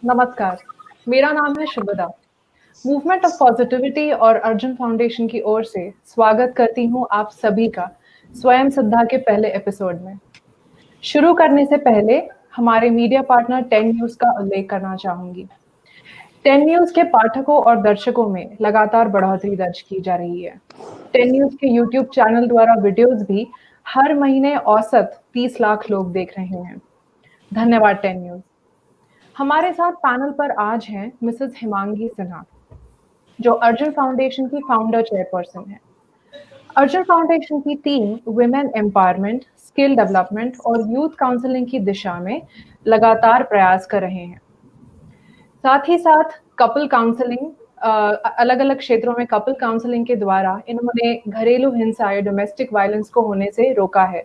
नमस्कार, मेरा नाम है शुभदा। मूवमेंट ऑफ पॉजिटिविटी और अर्जुन फाउंडेशन की ओर से स्वागत करती हूँ आप सभी का स्वयं सिद्धा के पहले एपिसोड में। शुरू करने से पहले हमारे मीडिया पार्टनर 10 न्यूज़ का उल्लेख करना चाहूंगी। 10 न्यूज़ के पाठकों और दर्शकों में लगातार बढ़ोतरी दर्ज की जा रही है। 10 न्यूज़ के यूट्यूब चैनल द्वारा वीडियोस भी हर महीने औसत 30 लाख लोग देख रहे हैं। धन्यवाद 10 न्यूज़। हमारे साथ पैनल पर आज हैं मिसेस हिमांगी सिन्हा, जो अर्जुन फाउंडेशन की फाउंडर चेयरपर्सन है। अर्जुन फाउंडेशन की team women empowerment, skill development और यूथ काउंसलिंग की दिशा में लगातार प्रयास कर रहे हैं। साथ ही साथ कपल काउंसलिंग, अलग-अलग क्षेत्रों में कपल काउंसलिंग के द्वारा इन्होंने घरेलू हिंसा या डोमेस्टिक वायलेंस को होने से रोका है।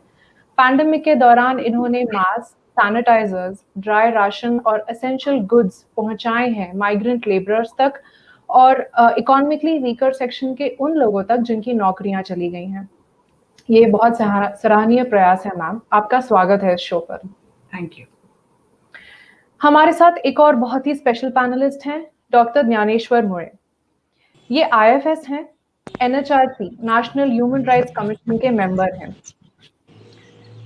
पैंडेमिक के दौरान इन्होंने मास्क, सैनिटाइजर्स, ड्राई राशन और एसेंशियल गुड्स पहुंचाए हैं माइग्रेंट लेबरर्स तक और इकोनॉमिकली वीकर सेक्शन के उन लोगों तक जिनकी नौकरियां चली गई हैं। ये बहुत सराहनीय प्रयास है मैम। आपका स्वागत है इस शो पर। Thank you. हमारे साथ एक और बहुत ही स्पेशल पैनलिस्ट हैं डॉक्टर ज्ञानेश्वर मोरे। ये आईएफएस हैं, NHRC national human rights commission के मेंबर हैं।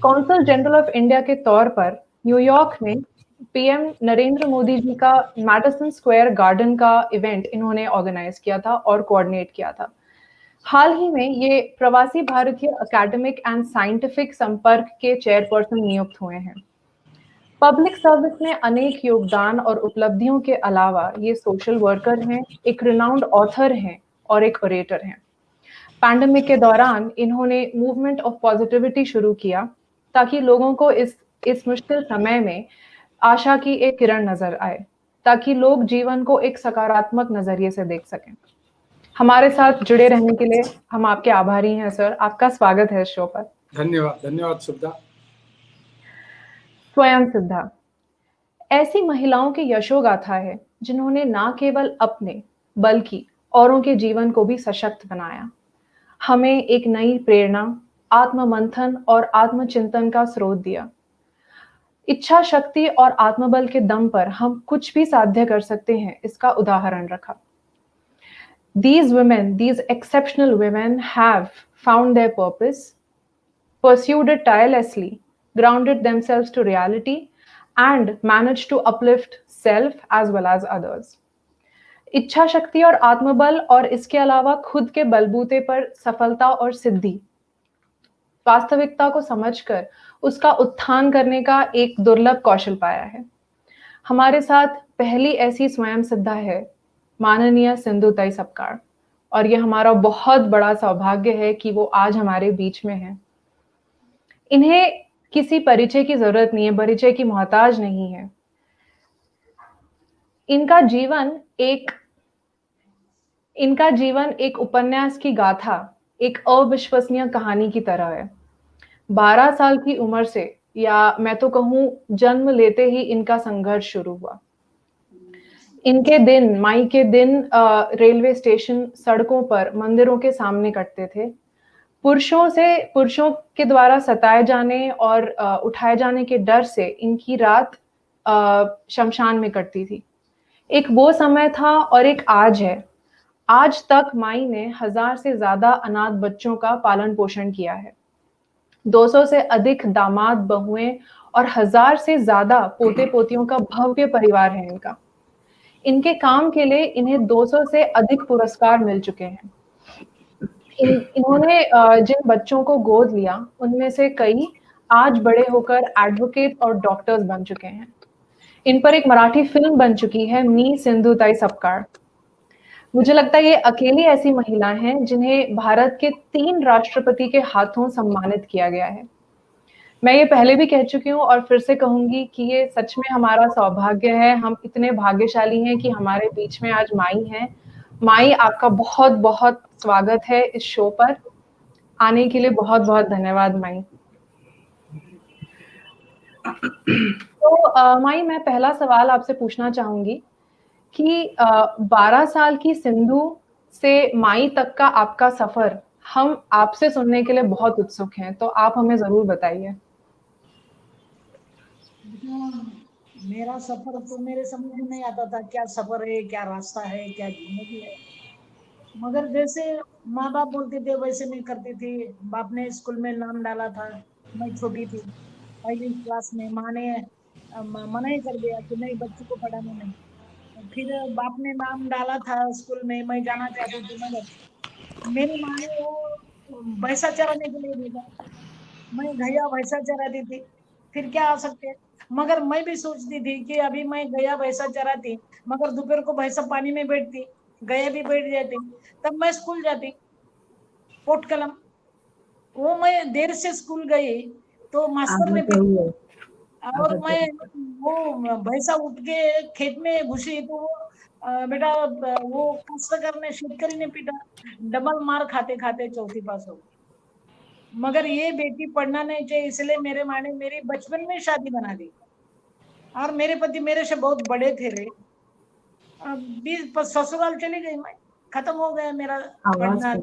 कौंसल जनरल ऑफ इंडिया के तौर पर न्यूयॉर्क में पीएम नरेंद्र मोदी जी का मैडिसन स्क्वायर गार्डन का इवेंट इन्होंने ऑर्गेनाइज किया था और कोऑर्डिनेट किया था। हाल ही में ये प्रवासी भारतीय एकेडमिक एंड साइंटिफिक संपर्क के चेयरपर्सन नियुक्त हुए हैं। पब्लिक सर्विस में अनेक योगदान और उपलब्धियों के अलावा ये सोशल वर्कर हैं, एक रिनाउंड ऑथर हैं और एक ओरेटर हैं। पैंडेमिक के दौरान इन्होंने मूवमेंट ऑफ पॉजिटिविटी शुरू किया ताकि लोगों को इस मुश्किल समय में आशा की एक किरण नजर आए, ताकि लोग जीवन को एक सकारात्मक नजरिए से देख सकें। हमारे साथ जुड़े रहने के लिए हम आपके आभारी हैं सर। आपका स्वागत है इस शो पर। धन्यवाद शुभदा। स्वयं सिद्धा ऐसी महिलाओं की यशोगाथा है जिन्होंने ना केवल अपने बल्कि औरों के जीवन को भी सशक्त बनाया। हमें एक नई प्रेरणा, आत्ममंथन और आत्मचिंतन का स्रोत दिया। इच्छा शक्ति और आत्मबल के दम पर हम कुछ भी साध्य कर सकते हैं, इसका उदाहरण रखा। These women, these exceptional women have found their purpose, pursued it tirelessly, grounded themselves to reality, and managed to uplift self as well as others. इच्छा शक्ति और आत्मबल और इसके अलावा खुद के बलबूते पर सफलता और सिद्धि, वास्तविकता को समझकर उसका उत्थान करने का एक दुर्लभ कौशल पाया है। हमारे साथ पहली ऐसी स्वयं सिद्धा है माननीय सिंधुताई सपकाळ, और ये हमारा बहुत बड़ा सौभाग्य है कि वो आज हमारे बीच में है। इन्हें किसी परिचय की जरूरत नहीं है, परिचय की मोहताज नहीं है। इनका जीवन एक उपन्यास की गाथा, एक अविश्वसनीय कहानी की तरह है। 12 साल की उम्र से, या मैं तो कहूं जन्म लेते ही इनका संघर्ष शुरू हुआ। इनके दिन, मई के दिन रेलवे स्टेशन, सड़कों पर, मंदिरों के सामने कटते थे। पुरुषों के द्वारा सताए जाने और उठाए जाने के डर से इनकी रात शमशान में कटती थी। एक वो समय था और एक आज है। आज तक माई ने 1000 से ज्यादा अनाथ बच्चों का पालन पोषण किया है। 200 से अधिक दामाद बहुएं और 1000 से ज्यादा पोते पोतियों का भव्य परिवार है इनका। इनके काम के लिए इन्हें 200 से अधिक पुरस्कार मिल चुके हैं। इन्होंने जिन बच्चों को गोद लिया उनमें से कई आज बड़े होकर एडवोकेट और डॉक्टर्स बन चुके हैं। इन पर एक मराठी फिल्म बन चुकी है, मी सिंधुताई सपकाळ। मुझे लगता है ये अकेली ऐसी महिला हैं जिन्हें भारत के 3 राष्ट्रपति के हाथों सम्मानित किया गया है। मैं ये पहले भी कह चुकी हूँ और फिर से कहूंगी कि ये सच में हमारा सौभाग्य है। हम इतने भाग्यशाली हैं कि हमारे बीच में आज माई हैं। माई, आपका बहुत बहुत स्वागत है इस शो पर। आने के लिए बहुत बहुत धन्यवाद माई। तो माई, मैं पहला सवाल आपसे पूछना चाहूंगी कि 12 साल की सिंधु से माई तक का आपका सफर हम आपसे सुनने के लिए बहुत उत्सुक हैं, तो आप हमें जरूर बताइए। मेरा सफर तो मेरे समझ में नहीं आता था, क्या सफर है, क्या रास्ता है, क्या जिंदगी है। मगर जैसे माँ बाप बोलते थे वैसे मैं करती थी। बाप ने स्कूल में नाम डाला था, मैं छोटी थी, पहली क्लास में। माँ ने मना ही कर दिया कि नहीं, बच्ची को पढ़ाना नहीं। फिर बाप ने नाम डाला था स्कूल में, मैं जाना चाहती थी, मगर मेरी माँ ने वो भैंसा चराने के लिए भेजा। मैं गया भैंसा चराती थी, फिर क्या आ सकते हैं। मगर मैं भी सोचती थी कि अभी मैं गया भैंसा चराती, मगर दोपहर को भैंसा पानी में बैठती, गया भी बैठ जाती, तब मैं स्कूल जाती पोट कलम। वो मैं देर से स्कूल गई तो मास्टर ने और मैं वो भैंसा उठ के खेत में घुसी तो वो बेटा वो काश्तकार ने, शेतकरी ने पीटा। डबल मार खाते खाते चौथी पास हो गई। मगर ये बेटी पढ़ना नहीं चाहिए, इसलिए मेरे माँ ने मेरी बचपन में शादी बना दी। और मेरे पति मेरे से बहुत बड़े थे रे। ससुराल चली गई मैं, खत्म हो गया मेरा पढ़ना।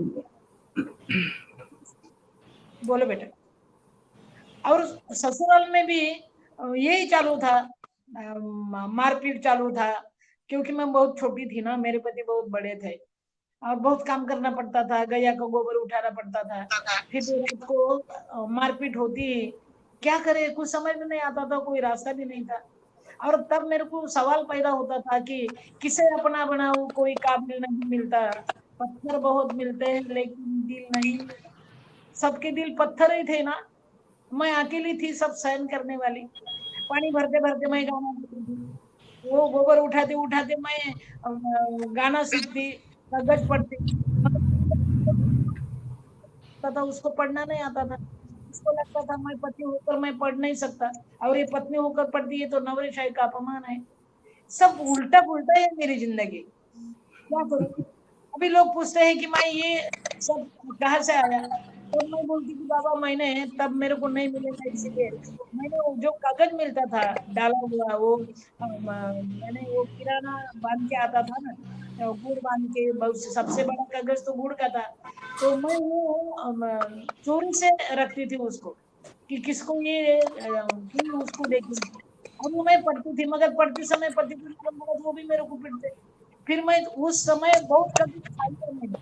बोलो बेटा। और ससुराल में भी यही चालू था, मारपीट चालू था, क्योंकि मैं बहुत छोटी थी ना, मेरे पति बहुत बड़े थे और बहुत काम करना पड़ता था, गैया का गोबर उठाना पड़ता था। फिर रात को मारपीट होती, क्या करे, कुछ समझ में नहीं आता था, कोई रास्ता भी नहीं था। और तब मेरे को सवाल पैदा होता था कि किसे अपना बनाऊं, कोई काबिल नहीं मिलता। पत्थर बहुत मिलते हैं लेकिन दिल नहीं। सबके दिल पत्थर ही थे ना, मैं अकेली थी सब सहन करने वाली। पानी भरते भरते मैं गाना गाती थी, वो गोबर उठाते उठाते मैं गाना सीखती, कागज पढ़ती। था उसको पढ़ना नहीं आता था। उसको लगता था मैं पति होकर मैं पढ़ नहीं सकता, और ये पत्नी होकर पढ़ती है तो नवरेशाही का अपमान है। सब उल्टा पुल्टा है मेरी जिंदगी, क्या करूं। अभी लोग पूछते हैं कि मैं ये सब कहाँ से आया, तो मैं बोलती कि बाबा मैंने तब मेरे को नहीं मिलेगा, इसीलिए मैंने वो जो कागज मिलता था डाला हुआ वो मैंने वो किराना बांध के आता था ना, गुड़ बांध के, बहुत सबसे बड़ा कागज तो गुड़ का था। तो मैं वो चोरी से रखती थी उसको कि किसको ये उसको देखेंगे। और वो मैं पढ़ती थी, मगर पढ़ते समय पति को मालूम पड़ा तो वो भी मेरे को पीटते। फिर मैं उस समय बहुत कभी खाई है मैंने,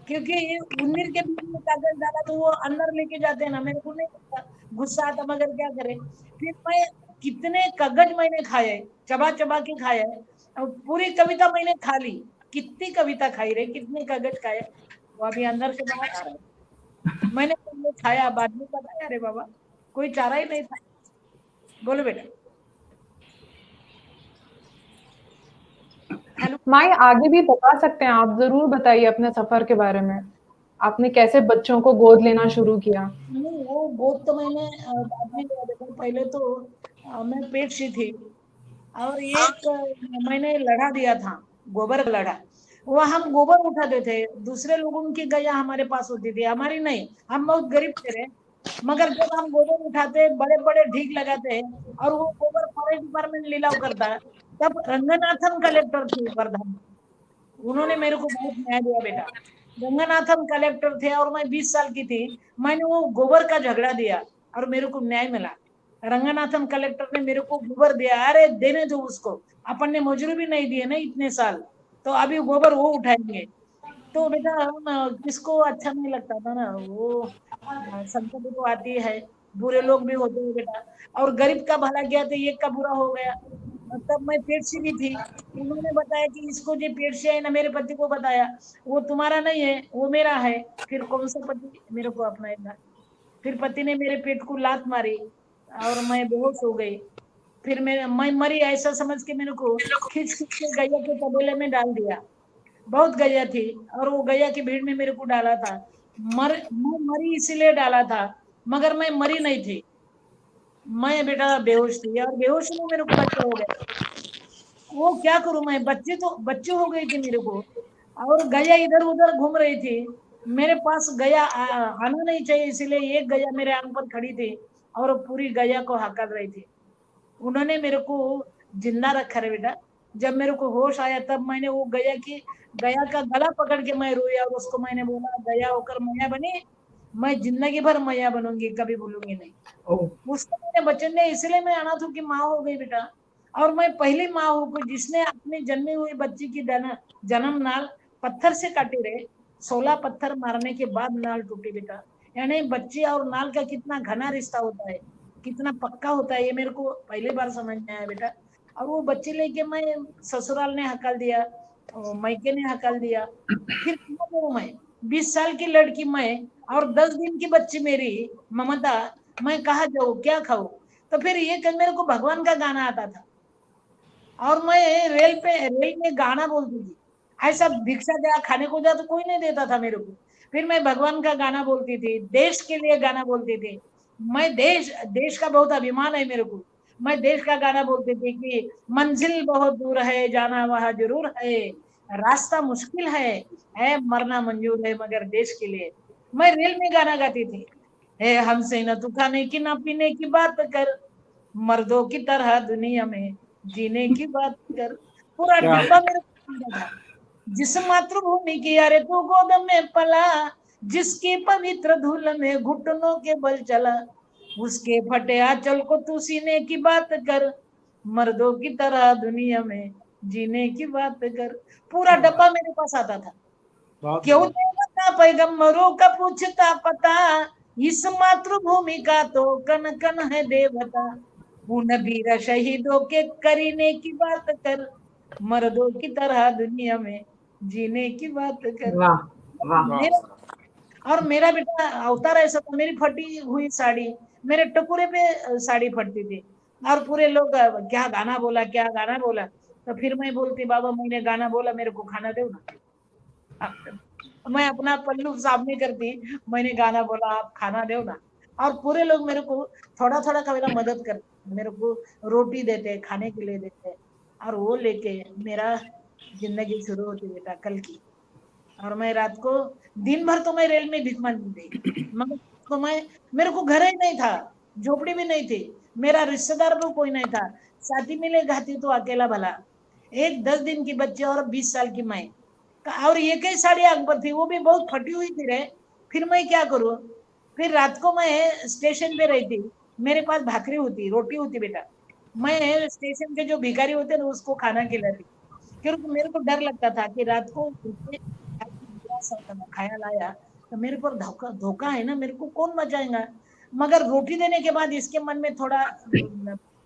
क्योंकि उन्नीर के बीच में कागज डाला तो वो अंदर लेके जाते हैं ना, मेरे को नहीं पता, गुस्सा आता, मगर क्या करे। फिर मैं कितने कागज मैंने खाए, चबा चबा के खाए, और पूरी कविता मैंने खा ली। कितनी कविता खाई रे, कितने कागज खाए, वो अभी अंदर से बाहर आ रहा है। मैंने पहले खाया, बाद में पता है, अरे बाबा कोई चारा ही नहीं था। बोलो बेटा। हेलो। माई आगे भी बता सकते हैं आप, जरूर बताइए अपने सफर के बारे में। आपने कैसे बच्चों को गोद लेना शुरू किया? नहीं, वो गोद तो मैंने बाद में लिया। देखो पहले तो मैं पेट सी थी, और एक मैंने लड़ा दिया था, गोबर का लड़ा। वो हम गोबर उठाते थे, दूसरे लोगों की गैया हमारे पास होती थी, हमारी नहीं। हम बहुत गरीब थे, मगर जब हम गोबर उठाते, बड़े बड़े ढीक लगाते हैं, और वो गोबर फॉरेस्ट डिपार्टमेंट लीलाव करता है, तब रंगनाथन कलेक्टर थे प्रधान। उन्होंने मेरे को बहुत न्याय दिया बेटा। रंगनाथन कलेक्टर थे और मैं 20 साल की थी। मैंने वो गोबर का झगड़ा दिया और मेरे को न्याय मिला। रंगनाथन कलेक्टर ने मेरे को गोबर दिया, अरे देने दो उसको, अपन ने मजूरी भी नहीं दिए ना इतने साल, तो अभी गोबर वो उठाएंगे। तो बेटा किसको अच्छा नहीं लगता था ना वो, संकट तो आती है, बुरे लोग भी होते हैं बेटा। और गरीब का भला किया तो एक का बुरा हो गया। तब मैं पेट सी भी थी, उन्होंने बताया कि इसको जो पेट से है ना, मेरे पति को बताया, वो तुम्हारा नहीं है, वो मेरा है। फिर कौन सा पति मेरे को अपनाएगा। फिर पति ने मेरे पेट को लात मारी और मैं बेहोश हो गई। फिर मैं मरी ऐसा समझ के मेरे को खींच खींच के गैया के तबेले में डाल दिया। बहुत गैया थी, और वो गैया की भीड़ में मेरे को डाला था। मैं मरी इसीलिए डाला था, मगर मैं मरी नहीं थी। मैं बेटा बेहोश थी, और बेहोश में मेरे को बच्चा हो गया। वो क्या करूं मैं, बच्चे हो गई थी मेरे को, और गैया इधर उधर घूम रही थी। मेरे पास गैया आना नहीं चाहिए, इसीलिए एक गैया मेरे आंग पर खड़ी थी और पूरी गैया को हकल रही थी। उन्होंने मेरे को जिंदा रखा रे बेटा। जब मेरे को होश आया तब मैंने वो गया का गला पकड़ के मैं रोया, और उसको मैंने बोला, गया होकर मैया बनी, मैं जिंदगी भर मैया बनूंगी, कभी भूलूंगी नहीं। उसको मैंने बचन दिया, इसलिए मैं अनाथ हूँ कि माँ हो गई बेटा। और मैं पहली माँ हूँ कि जिसने अपनी जन्मी हुई बच्ची की जन्म नाल पत्थर से काटी रहे। 16 पत्थर मारने के बाद नाल टूटी बेटा। यानी बच्ची और नाल का कितना घना रिश्ता होता है, कितना पक्का होता है, ये मेरे को पहली बार समझ में आया बेटा। और वो बच्ची लेके मैं ससुराल ने हकल दिया, मायके ने हकल दिया। फिर कहाँ जाऊँ मैं? 20 साल की लड़की मैं और 10 दिन की बच्ची मेरी ममता, मैं कहा जाऊँ, क्या खाऊं? तो फिर ये मेरे को भगवान का गाना आता था और मैं रेल में गाना बोलती थी। ऐसा भिक्षा जा खाने को जा तो कोई नहीं देता था मेरे को। फिर मैं भगवान का गाना बोलती थी, देश के लिए गाना बोलती थी। मैं देश का बहुत अभिमान है मेरे को। मैं देश का गाना बोलती थी कि मंजिल बहुत दूर है, जाना वहां जरूर है, रास्ता मुश्किल है मरना मंजूर है मगर देश के लिए। मैं रेल में गाना गाती थी, है हमसे न तू खाने की ना पीने की बात कर, मर्दों की तरह दुनिया में जीने की बात कर। पूरा क्या डिब्बा मेरे को था। जिस मातृभूमि की अरे तू गोद में पला, जिसकी पवित्र धूल में घुटनों के बल चला, उसके फटे आंचल को तू सीने की बात कर, मर्दों की तरह दुनिया में जीने की बात कर। पूरा डब्बा मेरे पास आता था। बहुत क्यों बढ़िया। देवता पैगंबरों का पूछता पता, इस मातृभूमि का तो कन कन है देवता, उन वीर शहीदों के करीने की बात कर, मर्दों की तरह दुनिया में जीने की बात कर। वाह वाह। वाह मेरा और मेरा बेटा अवतार ऐसा था, मेरी फटी हुई साड़ी, मेरे टकुरे पे साड़ी फटती थी और पूरे लोग क्या गाना बोला, क्या गाना बोला। तो फिर मैं बोलती, बाबा मैंने गाना बोला, मेरे को खाना दो ना। मैं अपना पल्लू साफ नहीं करती, मैंने गाना बोला, आप खाना दो ना। और पूरे लोग मेरे को थोड़ा थोड़ा का मेरा मदद करते, मेरे को रोटी देते, खाने के लिए देते, और वो लेके मेरा जिंदगी शुरू होती बेटा कल की। और मैं रात को दिन भर तो मैं रेल में भिख मांगती थी, मगर तो मैं, मेरे को घर ही नहीं था, झोपड़ी भी नहीं थी, मेरा रिश्तेदार भी कोई नहीं था, साथी मिले घाती तो अकेला भला, एक 10 दिन की बच्ची और 20 साल की मैं, और एक ही साड़ी अकबर थी, वो भी बहुत फटी हुई थी रे। फिर मैं क्या करूं? फिर रात को मैं स्टेशन पे रहती, मेरे पास भाकरी होती, रोटी होती बेटा, मैं स्टेशन के जो भिखारी होते ना उसको खाना खिलाती, क्योंकि मेरे को डर लगता था कि रात को ख्याल आया तो मेरे पर धोखा धोखा है ना, मेरे को कौन बचाएगा। मगर रोटी देने के बाद इसके मन में थोड़ा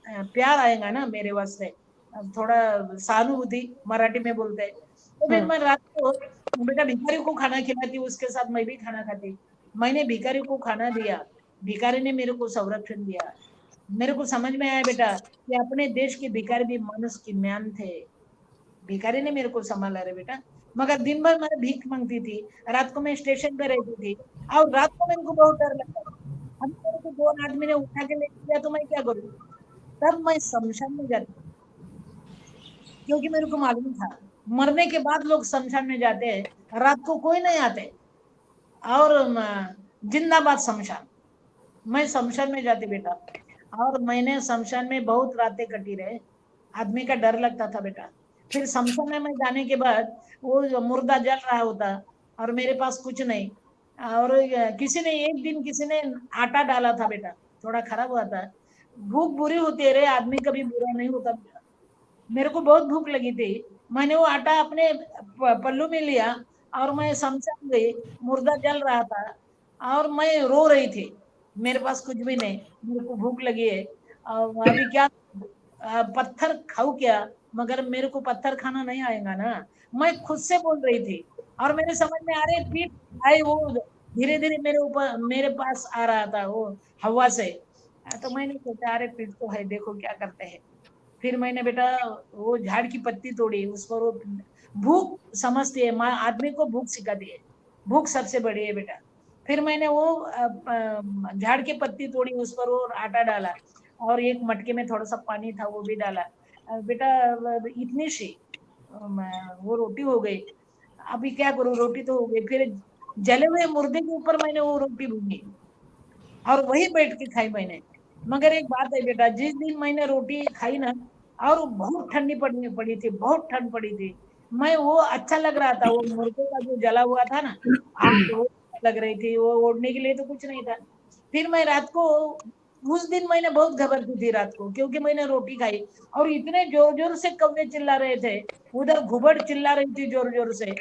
प्यार आएगा ना मेरे वास्ते, थोड़ा सहानुभूति मराठी में बोलते हैं। तो फिर मैं रात को बेटा भिखारी को खाना खिलाती, उसके साथ मैं भी खाना खाती। मैंने भिखारी को खाना दिया, भिखारी ने मेरे को संरक्षण दिया। मेरे को समझ में आया बेटा कि अपने देश के भिखारी भी मनुष्य की म्यान थे, भिखारी ने मेरे को संभाला रे बेटा। मगर दिन भर मैं भीख मांगती थी, रात को मैं स्टेशन पे रहती थी, और रात को मेरे को बहुत डर लगता था। अब मेरे को 2 आदमी ने उठा के ले गया तो मैं क्या करूँ? तब मैं शमशान में जाती, क्योंकि मेरे को मालूम था मरने के बाद लोग शमशान में जाते हैं, रात को कोई नहीं आते। और जिंदाबाद शमशान, मैं शमशान में जाती बेटा। और मैंने शमशान में बहुत रातें कटी रहे, आदमी का डर लगता था बेटा। फिर शमशान में जाने के बाद वो मुर्दा जल रहा होता और मेरे पास कुछ नहीं, और किसी ने एक दिन किसी ने आटा डाला था बेटा, थोड़ा खराब हुआ था। भूख बुरी होती है रे, आदमी कभी बुरा नहीं होता बेटा। मेरे को बहुत भूख लगी थी, मैंने वो आटा अपने पल्लू में लिया और मैं शमशान गई, मुर्दा जल रहा था और मैं रो रही थी, मेरे पास कुछ भी नहीं, मेरे को भूख लगी है, और अभी क्या पत्थर खाऊं क्या? मगर मेरे को पत्थर खाना नहीं आएगा ना, मैं खुद से बोल रही थी। और मेरे समझ में आ रही पीठ आई, वो धीरे धीरे मेरे ऊपर मेरे पास आ रहा था वो हवा से। तो मैंने सोचा अरे पीठ तो है, देखो क्या करते हैं। फिर मैंने बेटा वो झाड़ की पत्ती तोड़ी, उस पर वो भूख समझती है माँ, आदमी को भूख सिखाती है, भूख सबसे बड़ी है बेटा। फिर मैंने वो झाड़ की पत्ती तोड़ी, उस पर वो आटा डाला और एक मटके में थोड़ा सा पानी था वो भी डाला। बेटा इतनी सी वो रोटी हो गई। अभी क्या करूं, रोटी तो हो गई, फिर जले हुए मुर्दे के ऊपर मैंने वो रोटी भूनी और वही बैठ के खाई मैंने। मगर एक बात है बेटा, जिस दिन मैंने रोटी खाई ना, और बहुत ठंडी पड़ी पड़ी थी, बहुत ठंड पड़ी थी, मैं वो अच्छा लग रहा था, वो मुर्गे का जो जला हुआ था ना, आग वो लग रही थी, वो ओढ़ने के लिए तो कुछ नहीं था। फिर मैं रात को उस दिन मैंने बहुत घबराती थी रात को, क्योंकि मैंने रोटी खाई और इतने जोर जोर से कौवे चिल्ला रहे थे, उधर घुबड़ चिल्ला रही थी जोर जोर से,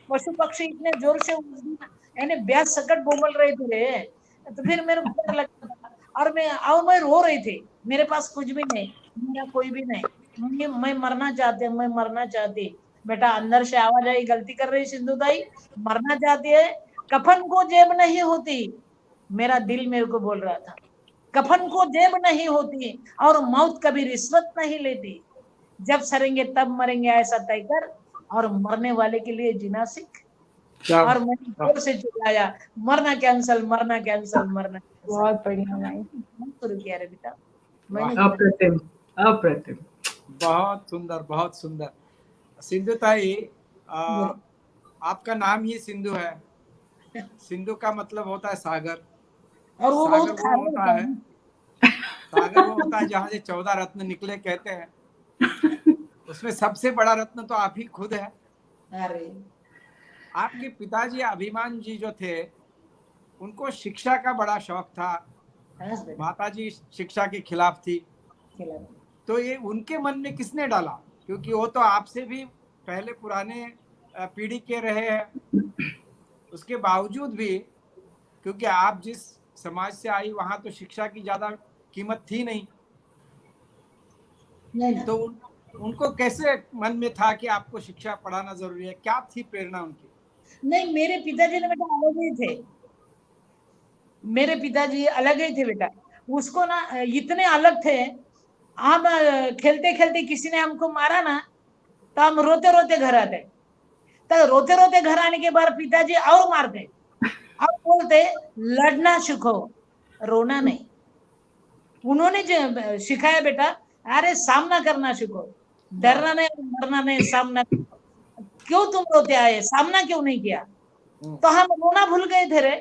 पशु पक्षी इतने जोर से उस दिन यानी ब्याज सकट बोल रहे थे। तो फिर मेरे को डर लगता था और मैं रो रही थी, मेरे पास कुछ भी नहीं, मेरा कोई भी नहीं, मैं मरना चाहती, मैं मरना चाहती। बेटा अंदर से आवाज आई, गलती कर रही सिंधु ताई, मरना चाहती है, कफन को जेब नहीं होती, मेरा दिल मेरे को बोल रहा था, कफन को जेब नहीं होती और मौत कभी रिश्वत नहीं लेती, जब सरेंगे तब मरेंगे ऐसा तय कर, और मरने वाले के लिए जीना सीख। और मैंने जोर से चिल्लाया, मरना कैंसल, मरना कैंसल, मरना कैंसल। बहुत बढ़िया भाई, शुरू किया रे बेटा, अप्रतिम अप्रतिम, बहुत सुंदर बहुत सुंदर। सिंधु ताई, आपका नाम ही सिंधु है, सिंधु का मतलब होता है सागर, और वो सागर बहुत वो होता है, सागर वो होता है जहाँ से 14 रत्न निकले कहते हैं, उसमें सबसे बड़ा रत्न तो आप ही खुद है। अरे आपके पिताजी अभिमान जी जो थे, उनको शिक्षा का बड़ा शौक था, माताजी शिक्षा के खिलाफ थी, तो ये उनके मन में किसने डाला? क्योंकि वो तो आपसे भी पहले पुराने पीढ़ी के रहे हैं, उसके बावजूद भी, क्योंकि आप जिस समाज से आई वहां तो शिक्षा की ज्यादा कीमत थी नहीं, तो उनको कैसे मन में था कि आपको शिक्षा पढ़ाना जरूरी है? क्या थी प्रेरणा उनकी? नहीं, मेरे पिताजी ने बेटा अलग ही थे, मेरे पिताजी अलग ही थे बेटा, उसको ना इतने अलग थे, हम खेलते खेलते किसी ने हमको मारा ना, तो हम रोते रोते घर आते, तो रोते रोते घर आने के बाद पिताजी और मारते और बोलते लड़ना सीखो, रोना नहीं। उन्होंने जो सिखाया बेटा, अरे सामना करना सीखो, डरना नहीं, मरना नहीं, सामना। क्यों तुम रोते आए, सामना क्यों नहीं किया? तो हम रोना भूल गए थे रे,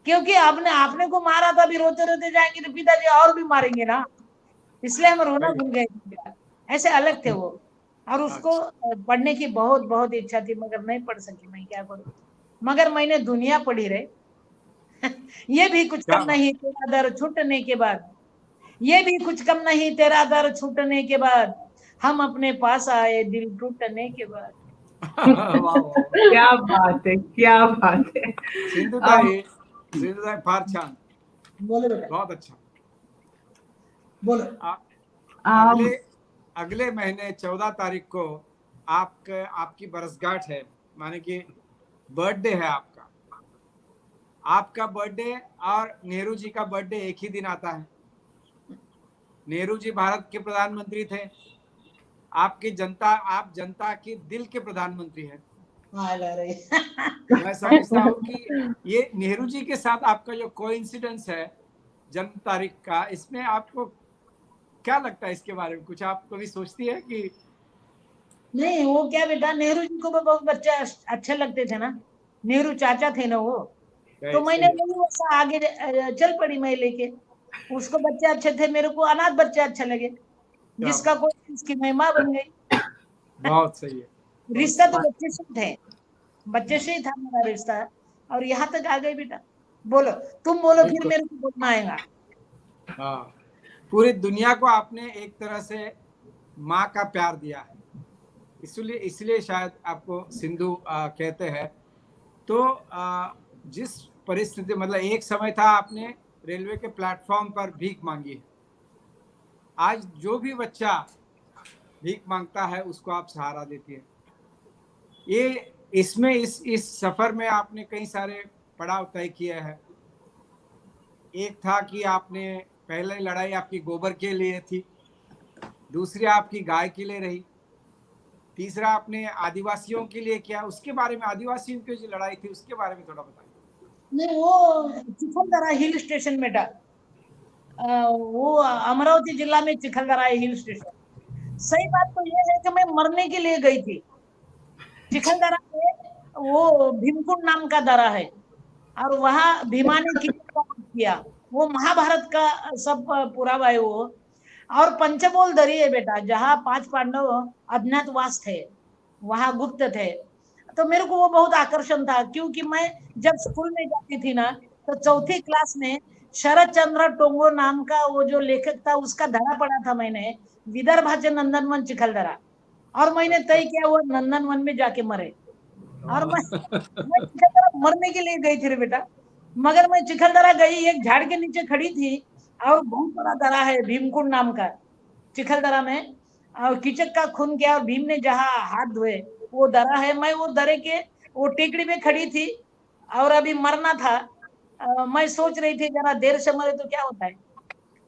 क्योंकि आपने को मारा था, अभी रोते रोते जाएंगे तो पिताजी और भी मारेंगे ना, इसलिए हम रोना भूल गए थे। ऐसे अलग थे वो, और उसको पढ़ने की बहुत बहुत इच्छा थी, मगर नहीं पढ़ सकी, मैं क्या करूं, मगर मैंने दुनिया पढ़ी रे। ये भी कुछ कम नहीं तेरा दर छूटने के बाद, ये भी कुछ कम नहीं तेरा दर छूटने के बाद, हम अपने पास आए दिल टूटने के बाद। क्या बात है, क्या बात है सिंधु ताई, फार छान, बोलो बेटा, बहुत अच्छा। बोलो। अगले महीने 14 तारीख को आपकी बरसगांठ है, माने कि बर्थडे है आपका बर्थडे और नेहरू जी का बर्थडे एक ही दिन आता है। नेहरू जी भारत के प्रधानमंत्री थे, आप जनता की दिल के प्रधानमंत्री हैं। मैं समझता हूँ कि ये नेहरू जी के साथ आपका जो कोइंसिडेंस है जन्म तारीख का, इसमें आपको क्या लगता है? इसके बारे में कुछ आप कभी सोचती है कि नहीं? वो क्या बेटा, नेहरू जी को बहुत बच्चे अच्छे लगते थे ना, नेहरू चाचा थे ना वो, तो मैंने वैसा आगे चल पड़ी मैं लेके, उसको बच्चे अच्छे थे, मेरे को अनाथ बच्चे अच्छे लगे, जिसका कोई उसकी मैं माँ बन गई। बहुत सही है, रिश्ता तो बच्चे से थे, बच्चे से ही था मेरा रिश्ता, और यहाँ तक आ गई बेटा। बोलो, तुम बोलो, फिर मेरे को बोलना आएगा। हाँ, पूरी दुनिया को आपने एक तरह से माँ का प्यार दिया है, इसलिए शायद आपको सिंधु कहते हैं। तो जिस परिस्थिति, मतलब एक समय था आपने रेलवे के प्लेटफॉर्म पर भीख मांगी है, आज जो भी बच्चा भीख मांगता है उसको आप सहारा देती है। ये इसमें इस सफर में आपने कई सारे पड़ाव तय किए हैं। एक था कि आपने पहले लड़ाई आपकी गोबर के लिए थी, दूसरी आपकी गाय के लिए रही, तीसरा आपने आदिवासियों के लिए किया। उसके बारे में, आदिवासियों की जो लड़ाई थी उसके बारे में थोड़ा बताइए। नहीं, वो चिखलदरा हिल स्टेशन बेटा, वो अमरावती जिला में चिखलदरा हिल स्टेशन। सही बात तो ये है कि मैं मरने के लिए गई थी चिखलदरा में, वो भीमकुंड नाम का दरा है, और वहां भीमा ने किया, वो महाभारत का सब पुरावा है वो। और पंचबोल दरी है बेटा, जहाँ 5 पांडव अज्ञातवास थे, वहां गुप्त थे। तो मेरे को वो बहुत आकर्षण था, क्योंकि मैं जब स्कूल में जाती थी ना, तो चौथी क्लास में शरद चंद्र टोंगो नाम का वो जो लेखक था उसका धड़ा पढ़ा था मैंने, विदर्भाचे नंदनवन चिखलदरा, और मैंने तय किया वो नंदनवन में जाके मरे। और मैं चिखलदरा मरने के लिए गई थी रे बेटा, मगर मैं चिखलदरा गई, एक झाड़ के नीचे खड़ी थी और बहुत बड़ा दरा है भीमकुंड नाम का चिखलदरा में, और कीचक का खून किया और भीम ने जहाँ हाथ धोए वो दरा है। मैं वो दरे के वो टेकड़ी में खड़ी थी और अभी मरना था। मैं सोच रही थी जरा देर से मरे तो क्या होता है,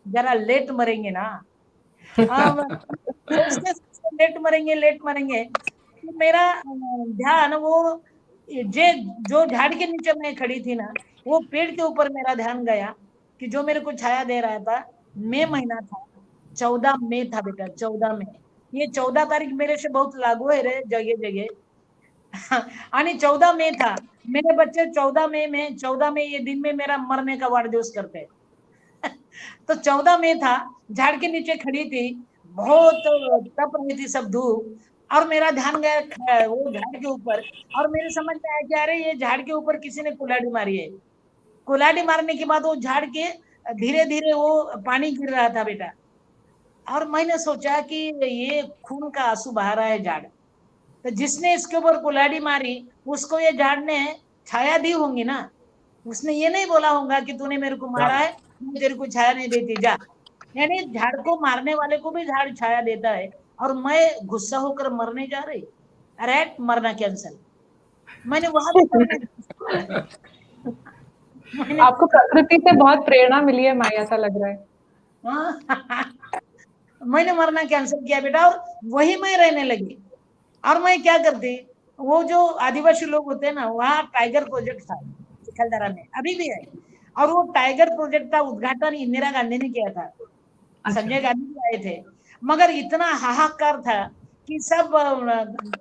जरा लेट मरेंगे ना। लेट मरेंगे तो मेरा ध्यान वो जो झाड़ के नीचे मैं खड़ी थी ना, वो पेड़ के ऊपर मेरा ध्यान गया कि जो मेरे को छाया दे रहा था। मई महीना था, 14 मई था बेटा, 14 मई। ये 14 तारीख मेरे से बहुत लागू है रे जगह जगह। आणि 14 मई था, मेरे बच्चे 14 मई ये दिन में मेरा मरने का वार दिवस करते हैं। तो 14 मई था, झाड़ के नीचे खड़ी थी, बहुत तप रही थी सब धूप, और मेरा ध्यान गया वो झाड़ के ऊपर, और मेरे समझ में आया कि अरे ये झाड़ के ऊपर किसी ने कुल्हाड़ी मारी है। कुल्हाड़ी मारने के बाद वो झाड़ के धीरे धीरे वो पानी गिर रहा था बेटा, और मैंने सोचा कि ये खून का आंसू बहा रहा है झाड़, तो जिसने इसके ऊपर कुल्हाड़ी मारी उसको ये झाड़ ने छाया दी होंगी ना, उसने ये नहीं बोला होगा कि तूने मेरे को मारा है, मैं तेरे को छाया नहीं देती जा। यानी झाड़ को मारने वाले को भी झाड़ छाया देता है, और मैं गुस्सा होकर मरने जा रही, अरे मरना कैंसल। मैंने वहां भी आपको प्रकृति से बहुत प्रेरणा मिली है माई, ऐसा लग रहा है। मैंने मरना कैंसिल किया बेटा, और वही मैं रहने लगी। और मैं क्या करती, वो जो आदिवासी लोग होते हैं ना, वहाँ टाइगर प्रोजेक्ट था चिखलदरा में, अभी भी है, और वो टाइगर प्रोजेक्ट का उद्घाटन इंदिरा गांधी ने किया था। संजय गांधी भी आए थे, मगर इतना हाहाकार था कि सब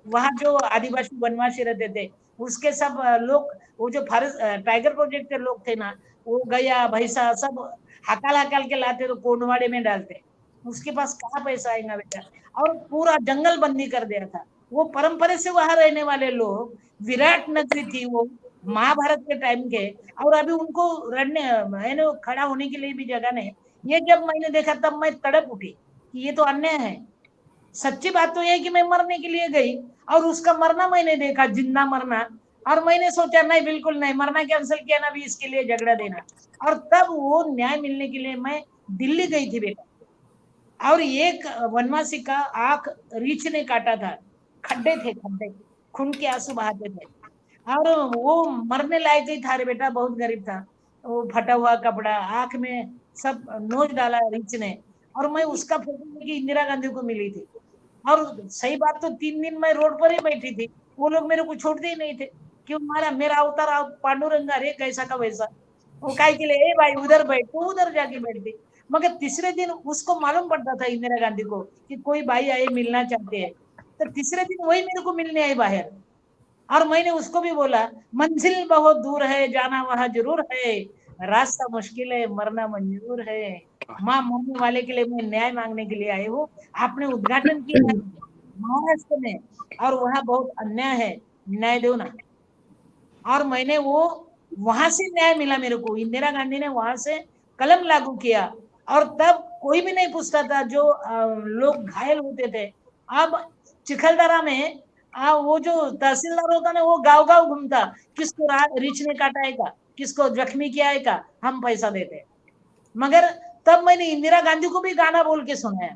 वहाँ जो आदिवासी वनवासी रहते थे उसके सब लोग, वो जो टाइगर प्रोजेक्ट के लोग थे ना, वो गया भैंसा सब हकाल हकाल के लाते तो कोंडवाड़े में डालते, उसके पास कहाँ पैसा आएगा बेटा, और पूरा जंगल बंदी कर दिया था। वो परंपरा से वहां रहने वाले लोग, विराट नगरी थी वो महाभारत के टाइम के, और अभी उनको रहने खड़ा होने के लिए भी जगह नहीं। ये जब मैंने देखा तब मैं तड़प उठी कि ये तो अन्याय है। सच्ची बात तो यह है कि मैं मरने के लिए गई और उसका मरना मैंने देखा, जिंदा मरना, और मैंने सोचा नहीं बिल्कुल नहीं, मरना कैंसिल किया ना भी इसके लिए झगड़ा देना। और तब वो न्याय मिलने के लिए मैं दिल्ली गई थी बेटा, और एक वनवासी का आंख रीछ ने काटा था, खड्डे थे, खड्डे खून के आंसू बहाते थे, और वो मरने लायक ही था रे बेटा, बहुत गरीब था, वो फटा हुआ कपड़ा, आंख में सब नोच डाला रीछ ने, और मैं उसका फोटो लेके इंदिरा गांधी को मिली थी। और सही बात तो 3 दिन मैं रोड पर ही बैठी थी, वो लोग मेरे को छोड़ते ही नहीं थे, क्यों मेरा अवतार पांडुरंगा रे कैसा का वैसा, वो काय के लिए ए भाई उधर बैठ, तो उधर जाके बैठती। मगर तीसरे दिन उसको मालूम पड़ता था इंदिरा गांधी को कि कोई भाई आए मिलना चाहते हैं, तो तीसरे दिन वही मेरे को मिलने आए बाहर, और मैंने उसको भी बोला मंजिल बहुत दूर है, जाना वहां जरूर है, रास्ता मुश्किल है, मरना मंजूर है, माँ मरने वाले के लिए मैं न्याय मांगने के लिए आई हूँ। आपने उद्घाटन किया महाराष्ट्र में, और वहां बहुत अन्याय है, न्याय दो ना। और मैंने वो वहां से न्याय मिला मेरे को, इंदिरा गांधी ने वहां से कलम लागू किया, और तब कोई भी नहीं पूछता था, जो लोग घायल होते थे। अब चिखलदरा में वो जो तहसीलदार होता ना, वो गांव गांव घूमता, किसको रीछ ने काटा है का, किसको जख्मी किया है का, हम पैसा देते। मगर तब मैंने इंदिरा गांधी को भी गाना बोल के सुनाया,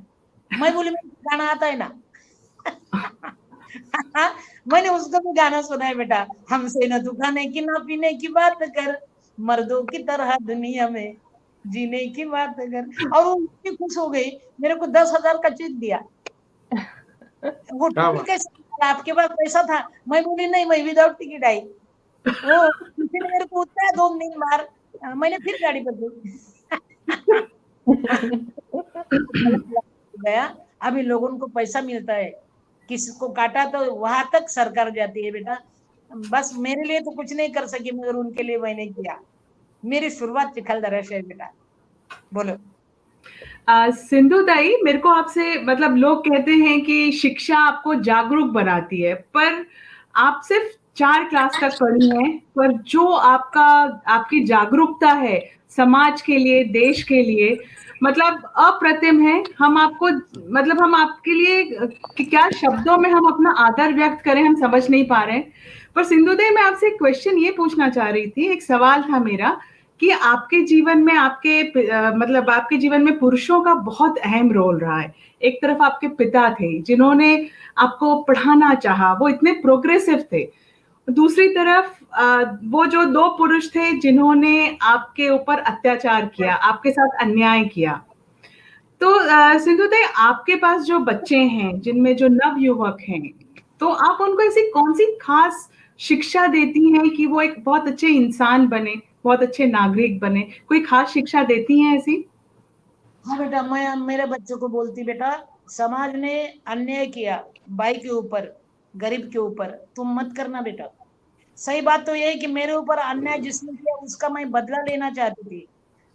मैं बोली मेरे गाना आता है ना। मैंने उसको भी गाना सुना है बेटा, हमसे न तू खाने की ना पीने की बात कर, मर्दों की तरह दुनिया में जीने की बात कर। और वो इतनी खुश हो गई, मेरे को 10,000 का चेक दिया। वो टिकट कैसे, आपके पास पैसा था? मैं बोली नहीं, मैं विदाउट टिकट आई। वो किसी ने मेरे को उतारा 2 दिन बार, मैंने फिर गाड़ी पर गया। अभी लोगों को पैसा मिलता है, किसी को काटा तो वहां तक सरकार जाती है बेटा। बस मेरे लिए तो कुछ नहीं कर सकी, मगर उनके लिए मैंने किया। मेरी शुरुआत चिखलदरा से है बेटा। बोलो सिंधु ताई, मेरे को आपसे, मतलब लोग कहते हैं कि शिक्षा आपको जागरूक बनाती है, पर आप सिर्फ 4 क्लास तक पढ़ी हैं, पर जो आपकी जागरूकता है समाज के लिए, देश के लिए, मतलब अप्रतिम है। हम आपको, मतलब हम आपके लिए कि क्या शब्दों में हम अपना आदर व्यक्त करें, हम समझ नहीं पा रहे हैं। पर सिंधुदेव, मैं आपसे एक क्वेश्चन ये पूछना चाह रही थी, एक सवाल था मेरा कि आपके जीवन में, मतलब आपके जीवन में पुरुषों का बहुत अहम रोल रहा है। एक तरफ आपके पिता थे जिन्होंने आपको पढ़ाना चाहा, वो इतने प्रोग्रेसिव थे। दूसरी तरफ वो जो दो पुरुष थे जिन्होंने आपके ऊपर अत्याचार किया, आपके साथ अन्याय किया। तो सिंधुदेव, आपके पास जो बच्चे हैं, जिनमें जो नव युवक हैं, तो आप उनको ऐसी कौन सी खास शिक्षा देती हैं कि वो एक बहुत अच्छे इंसान बने, बहुत अच्छे नागरिक बने? कोई खास शिक्षा देती हैं ऐसी? हाँ बेटा, मैं मेरे बच्चों को बोलती, बेटा समाज ने अन्याय किया भाई के ऊपर, गरीब के ऊपर, तुम मत करना बेटा। सही बात तो ये है कि मेरे ऊपर अन्याय जिसने किया उसका मैं बदला लेना चाहती थी,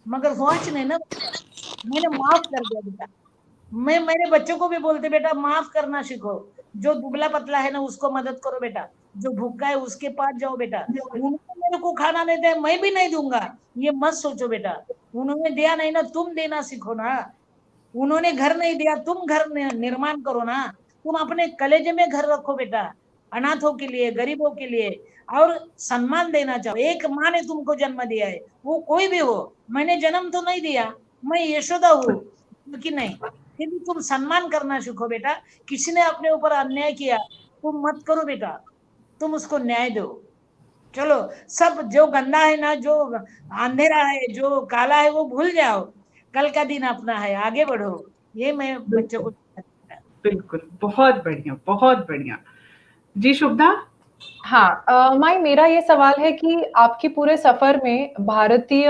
मगर सोच नहीं ना, मैंने माफ कर दिया बेटा। मैं मेरे बच्चों को भी बोलते, बेटा माफ करना सीखो। जो दुबला पतला है ना उसको मदद करो बेटा, जो भूखा है उसके पास जाओ बेटा। उन्होंने मेरे को खाना नहीं दिया, मैं भी नहीं दूंगा, ये मत सोचो बेटा। उन्होंने दिया नहीं ना, तुम देना सीखो ना। उन्होंने घर नहीं दिया, तुम घर निर्माण करो ना। तुम अपने कलेजे में घर रखो बेटा, अनाथों के लिए, गरीबों के लिए, और सम्मान देना चाहो। एक माँ ने तुमको जन्म दिया है, वो कोई भी हो। मैंने जन्म तो नहीं दिया, मैं यशोदा हूँ, क्योंकि नहीं, फिर भी तुम सम्मान करना सीखो बेटा। किसी ने अपने ऊपर अन्याय किया, तुम मत करो बेटा, तुम उसको न्याय दो। चलो, सब जो गंदा है ना, जो अंधेरा है, जो काला है, वो भूल जाओ। कल का दिन अपना है, आगे बढ़ो। ये मैं बच्चों को। बिल्कुल, बहुत बढ़िया, बहुत बढ़िया। जी शुभदा। हाँ, माई मेरा ये सवाल है कि आपके पूरे सफर में भारतीय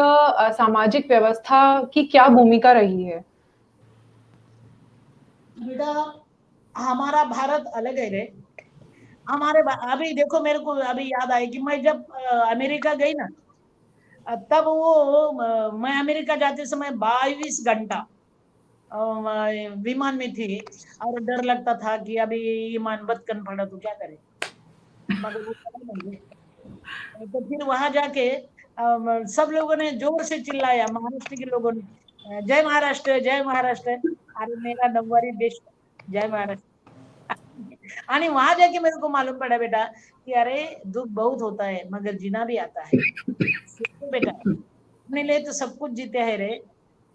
सामाजिक व्यवस्था की क्या भूमिका रही है? बेटा, हमारा भारत अलग है रे। अभी देखो, मेरे को अभी याद आया कि मैं जब अमेरिका गई ना, तब वो मैं अमेरिका जाते समय 22 घंटा विमान में थी, और डर लगता था कि अभी ईमान बदकन पड़ा तो क्या करें, मगर वो पड़ा नहीं। तो फिर वहां जाके सब लोगों ने जोर से चिल्लाया, महाराष्ट्र के लोगों ने, जय महाराष्ट्र, जय महाराष्ट्र। अरे मेरा नववारी देश, जय महाराष्ट्र। आणि वहां जाके मेरे को मालूम पड़ा बेटा कि अरे दुख बहुत होता है, मगर जीना भी आता है। तो बेटा, अपने लिए तो सब कुछ जीते हैं रे,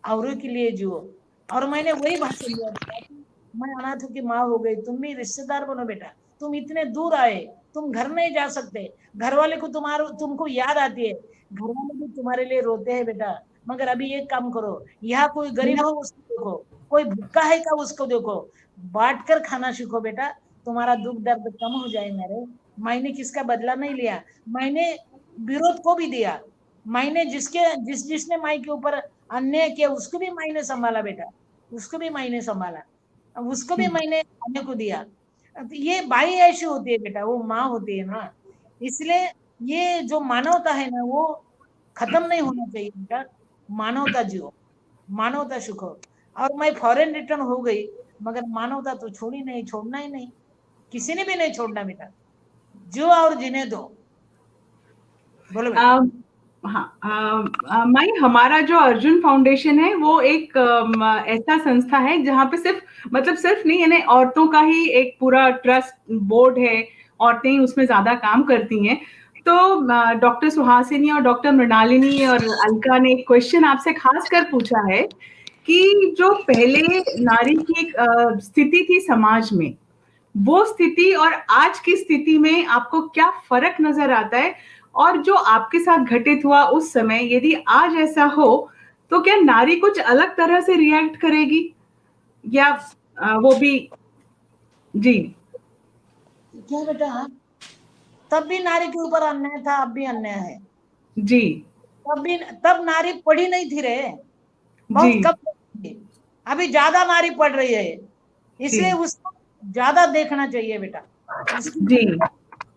औरों के लिए जियो। और मैंने वही भाषण दिया बेटा कि मैं अनाथों की माँ हो गई, तुम भी रिश्तेदार बनो बेटा। तुम इतने दूर आए, तुम घर नहीं जा सकते, घर वाले को तुमको याद आती है, घर वाले भी तुम्हारे लिए रोते हैं बेटा। मगर अभी एक काम करो, यहाँ कोई गरीब हो उसको देखो, कोई भूखा है क्या उसको देखो, बांट कर खाना सीखो बेटा, तुम्हारा दुख दर्द कम हो जाएगा रे। मैंने किसका बदला नहीं लिया, मैंने विरोध को भी दिया। मैंने जिसने माई के ऊपर अन्याय किया उसको भी मैंने संभाला बेटा, उसको भी मैंने संभाला, उसको भी मैंने खाने को दिया। ये बाई ऐसी होती है बेटा, वो माँ होती है ना। इसलिए ये जो मानवता है ना, वो खत्म नहीं होना चाहिए बेटा। मानवता जियो, मानवता सीखो। और मैं फॉरेन रिटर्न हो गई, मगर मानवता तो छोड़ी नहीं, छोड़ना ही नहीं, किसी ने भी नहीं छोड़ना बेटा। जो और जीने दो। बोलो बेटा। हाँ, माई हमारा जो अर्जुन फाउंडेशन है वो एक ऐसा संस्था है जहाँ पे सिर्फ नहीं, यानी औरतों का ही एक पूरा ट्रस्ट बोर्ड है, औरतें ही उसमें ज्यादा काम करती हैं। तो डॉक्टर सुहासिनी और डॉक्टर मृणालिनी और अलका ने एक क्वेश्चन आपसे खास कर पूछा है कि जो पहले नारी की एक स्थिति थी समाज में, वो स्थिति और आज की स्थिति में आपको क्या फर्क नजर आता है? और जो आपके साथ घटित हुआ उस समय, यदि आज ऐसा हो तो क्या नारी कुछ अलग तरह से रिएक्ट करेगी, या वो भी? जी। क्या बेटा, तब भी नारी के ऊपर अन्याय था, अब भी अन्याय है। जी। तब नारी पढ़ी नहीं थी रे, बहुत जी। कम थी। अभी ज्यादा नारी पढ़ रही है, इसलिए उसको ज्यादा देखना चाहिए बेटा। जी।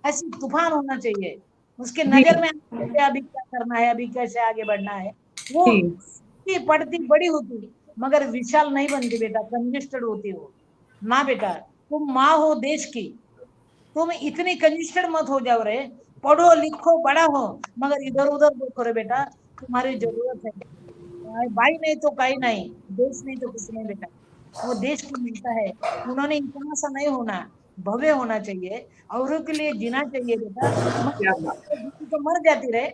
ऐसी तूफान होना चाहिए उसके जी। नजर में, अभी क्या करना है, अभी कैसे आगे बढ़ना है। वो पढ़ती बड़ी होती, मगर विशाल नहीं बनती बेटा, कंजेस्टेड होती हो ना बेटा। तुम माँ हो देश की, तुम इतनी कंजेस्टेड मत हो जाओ रे। पढ़ो लिखो बड़ा हो, मगर इधर उधर देखो रे बेटा। तुम्हारी जरूरत है। भाई नहीं तो कहीं नहीं, देश नहीं तो कुछ नहीं बेटा। वो देश को मिलता है। उन्होंने इतना सा नहीं होना, भव्य होना चाहिए, औरों के लिए जीना चाहिए बेटा। क्या बात। तो मर जाती रहे।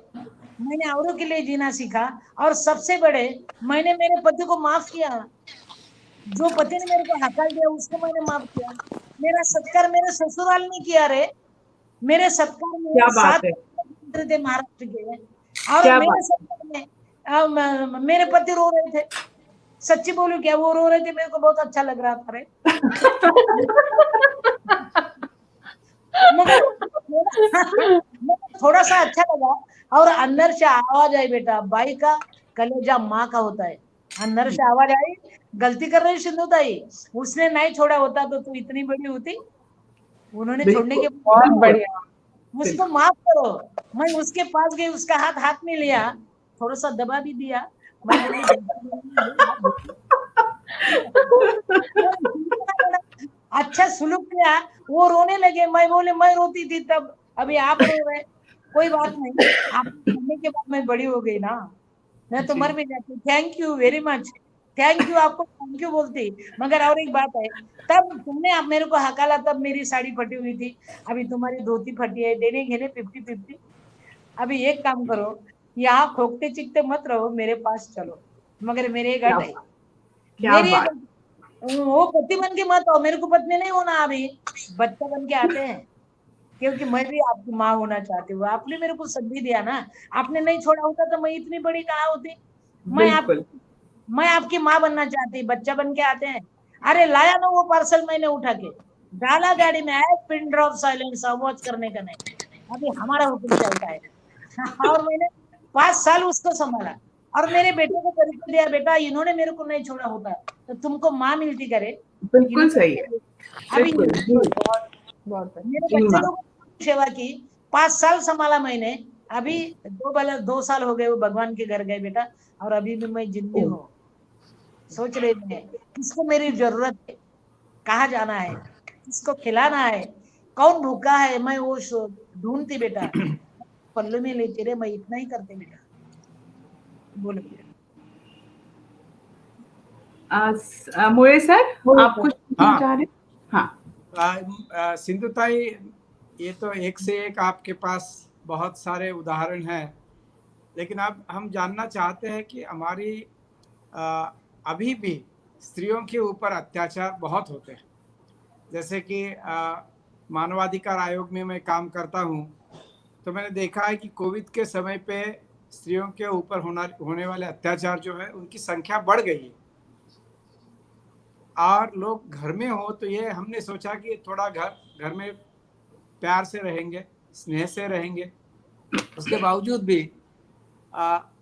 मैंने औरों के लिए जीना सीखा, और सबसे बड़े, मैंने मेरे पति को माफ किया। जो पति ने मेरे को हकाल दिया उसको मैंने माफ किया। मेरा सत्कार मेरे ससुराल ने किया रे। मेरे सत्कार में क्या बात 7 है। मंत्री थे महाराष्ट्र के, और क्या मेरे बात। सत्कार में मेरे पति रो रहे थे। सच्ची बोलूं क्या, वो रो रहे थे, मेरे को बहुत अच्छा लग रहा था रे। मगर थोड़ा सा अच्छा लगा, और अंदर से आवाज आई बेटा, बाई का कलेजा माँ का होता है। अंदर से आवाज आई, गलती कर रही सिंधु ताई, उसने नहीं छोड़ा होता तो तू इतनी बड़ी होती। उन्होंने छोड़ने के बहुत बिल्कुल। बढ़िया। उसको माफ करो। मैं उसके पास गई, उसका हाथ हाथ में लिया, थोड़ा सा दबा भी दिया। मैं बोली अच्छा सुलूक किया। वो रोने लगे, मैं बोले मैं रोती थी तब, अभी आप रो रहे। कोई बात नहीं, आप रोने के बाद मैं बड़ी हो गई ना, मैं तो मर भी जाती। Thank you very much, thank you, आपको थैंक यू बोलती। मगर और एक बात है, तब तुमने आप मेरे को हकाला, तब मेरी साड़ी फटी हुई थी, अभी तुम्हारी धोती फटी है, देने घेने 50-50। अभी एक काम करो, यहाँ खोखते चिकते मत रहो, मेरे पास चलो। मगर मेरे एक क्या हट है, बात। क्या मेरी एक, बात। वो पति बन के मत आओ, मेरे को पत्नी नहीं होना, अभी बच्चा बन के आते हैं। क्योंकि मैं भी आपकी माँ होना चाहती हूँ, आपने मेरे को संधि दिया ना। आपने नहीं छोड़ा होता तो मैं इतनी बड़ी कहाँ होती। मैं आप बिल्कुल। मैं आपकी माँ बनना चाहती, बच्चा बन के आते हैं। अरे लाया ना वो पार्सल, मैंने उठा के डाला गाड़ी में, आया पिन ड्रॉप साइलेंस, वॉच करने का नहीं, अभी हमारा हुक्म चलता है। और मैंने 5 साल उसको संभाला, और मेरे बेटे को तरीका दिया, बेटा इन्होंने मेरे को नहीं छोड़ा होता तो तुमको माँ मिलती करे। बिल्कुल सही है। अभी बिल्कुल जी। बहुत बहुत बढ़िया। मेरे जी बच्चे माँ। लोगों की सेवा की, 5 साल संभाला मैंने। अभी 2 साल हो गए वो भगवान के घर गए बेटा, और अभी भी मैं जिंदी ओ, हूँ। सोच रहे थे किसको मेरी जरूरत है, कहाँ जाना है, किसको खिलाना है, कौन भूखा है, मैं वो ढूंढती बेटा, पल्लू में लेती रहे, मैं इतना ही करते बेटा। बोलो बेटा। मोरे सर, आप कुछ पूछना हाँ। चाह रहे हैं? हाँ। सिंधु ताई, ये तो एक से एक आपके पास बहुत सारे उदाहरण हैं, लेकिन अब हम जानना चाहते हैं कि हमारी अभी भी स्त्रियों के ऊपर अत्याचार बहुत होते हैं। जैसे कि मानवाधिकार आयोग में मैं काम करता हूँ, तो मैंने देखा है कि कोविड के समय पे स्त्रियों के ऊपर होने वाले अत्याचार जो है उनकी संख्या बढ़ गई है। और लोग घर में हो तो ये हमने सोचा कि थोड़ा घर में प्यार से रहेंगे, स्नेह से रहेंगे, उसके बावजूद भी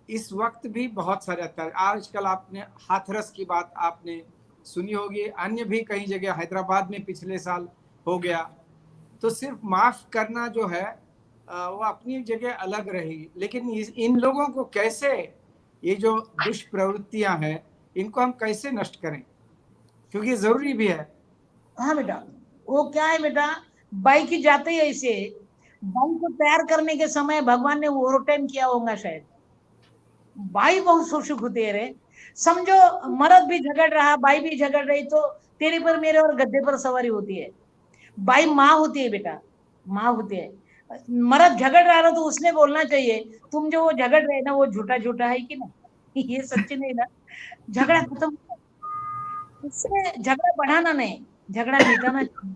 इस वक्त भी बहुत सारे अत्याचार। आजकल आपने हाथरस की बात आपने सुनी होगी, अन्य भी कई जगह, हैदराबाद में पिछले साल हो गया। तो सिर्फ माफ करना जो है वो अपनी जगह अलग रहेगी, लेकिन इन लोगों को कैसे, ये जो दुष्प्रवृत्तियां हैं इनको हम कैसे नष्ट करें, क्योंकि जरूरी भी है। हाँ बेटा, वो क्या है बेटा, बाई की जाते ही ऐसे, बाई को तैयार करने के समय भगवान ने ओवर टाइम किया होगा शायद। बाई बहुत शोषक होती है रे। समझो मर्द भी झगड़ रहा, बाई भी झगड़ रही, तो तेरे पर मेरे और गद्दे पर सवारी होती है। बाई माँ होती है बेटा, माँ होती है। मर्द झगड़ रहा तो उसने बोलना चाहिए, तुम जो वो झगड़ रहे ना वो झूठा झूठा है कि नहीं, ये सच्ची नहीं ना, झगड़ा खत्म। उससे झगड़ा बढ़ाना नहीं, झगड़ा मिटाना चाहिए।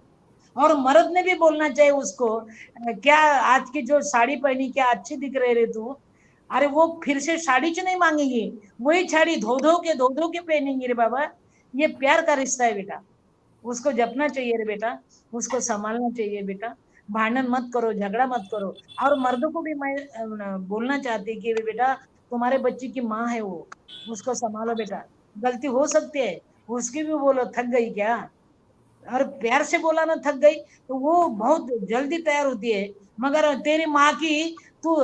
और मर्द ने भी बोलना चाहिए उसको, क्या आज की जो साड़ी पहनी क्या अच्छी दिख रही रे तू। अरे वो फिर से साड़ी च नहीं मांगेगी, वही साड़ी धो धो के पहनेंगी रे बाबा। ये प्यार का रिश्ता है बेटा, उसको जपना चाहिए रे बेटा, उसको संभालना चाहिए बेटा। भांडन मत करो, झगड़ा मत करो। और मर्दों को भी मैं बोलना चाहती कि बेटा तुम्हारे बच्चे की माँ है वो, उसको संभालो बेटा। गलती हो सकती है, उसकी भी बोलो थक गई क्या, और प्यार से बोला ना थक गई तो वो बहुत जल्दी तैयार होती है। मगर तेरी माँ की तू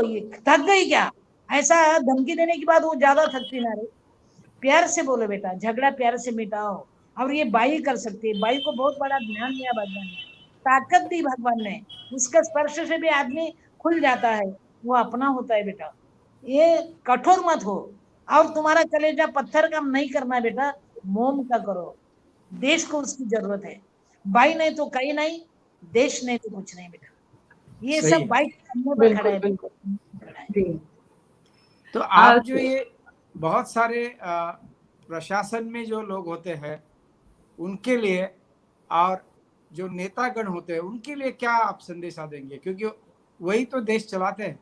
थक गई क्या, ऐसा धमकी देने के बाद वो ज्यादा थकती ना रे। प्यार से बोलो बेटा, झगड़ा प्यार से मिटाओ। और ये बाई कर सकती है, बाई को बहुत बड़ा ध्यान दिया भगवान ने, ताकत दी भगवान ने। उसके स्पर्श से भी आदमी खुल जाता है, वो अपना होता है बेटा। ये कठोर मत हो, और तुम्हारा कलेजा पत्थर का नहीं करना बेटा, मोम का करो। देश को उसकी जरूरत है, भाई नहीं तो कहीं नहीं, देश नहीं तो कुछ नहीं बेटा। ये सही सब है। भाई सामने पर खड़ा बिल्कुल है बिल्कुल जी। तो आप जो तो ये बहुत सारे प्रशासन में जो लोग होते हैं उनके लिए और जो नेतागण होते हैं उनके लिए क्या आप संदेशा देंगे, क्योंकि वही तो देश चलाते हैं।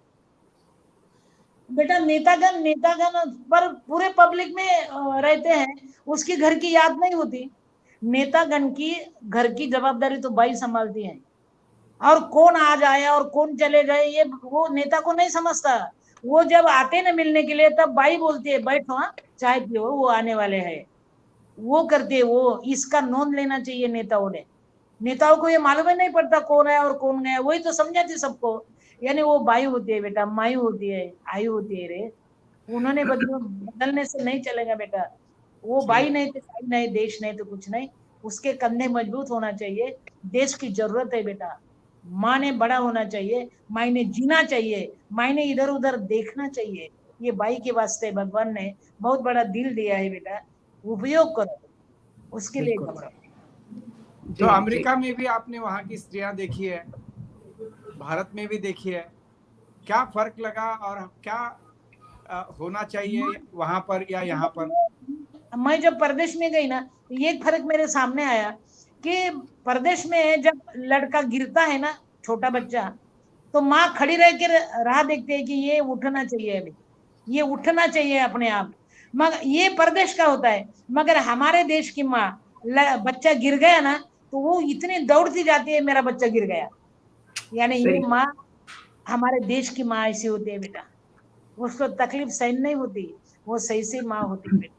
बेटा नेतागण पर पूरे पब्लिक में रहते हैं, उसकी घर की याद नहीं होती। नेतागण की घर की जवाबदारी तो भाई संभालती है, और कौन आ जाए और कौन चले जाए ये वो नेता को नहीं समझता। वो जब आते ना मिलने के लिए तब भाई बोलती है बैठो, हाँ चाय पियो, वो आने वाले हैं। वो करती है, वो इसका नोंद लेना चाहिए नेताओं ने। नेताओं को ये मालूम ही नहीं पड़ता कौन है और कौन गया, वही तो समझाती सबको। यानी वो बाई होती है बेटा, माई होती है, आई होती है रे। उन्होंने बदलने से नहीं चलेगा बेटा। वो सही भाई है। नहीं तो भाई नहीं, देश नहीं तो कुछ नहीं। उसके कंधे मजबूत होना चाहिए, देश की जरूरत है बेटा। माँ ने बड़ा होना चाहिए, माई ने जीना चाहिए, माई ने इधर उधर देखना चाहिए। ये भाई के वास्ते भगवान ने बहुत बड़ा दिल दिया है बेटा, उपयोग करो, उसके लिए बिल्कुल। घबराओ। तो जी जी। अमेरिका में भी आपने वहाँ की स्त्रियां देखी है, भारत में भी देखी है, क्या फर्क लगा और क्या होना चाहिए वहां पर या यहाँ पर? मैं जब परदेश में गई ना, तो ये फर्क मेरे सामने आया कि परदेश में जब लड़का गिरता है ना, छोटा बच्चा, तो माँ खड़ी रह के राह देखती है कि ये उठना चाहिए, अभी ये उठना चाहिए अपने आप। मगर ये परदेश का होता है। मगर हमारे देश की माँ, बच्चा गिर गया ना तो वो इतनी दौड़ती जाती है, मेरा बच्चा गिर गया। यानी ये सही। माँ, हमारे देश की माँ ऐसी होती है बेटा। उसको तकलीफ सहन नहीं होती, वो सही से माँ होती है बेटा।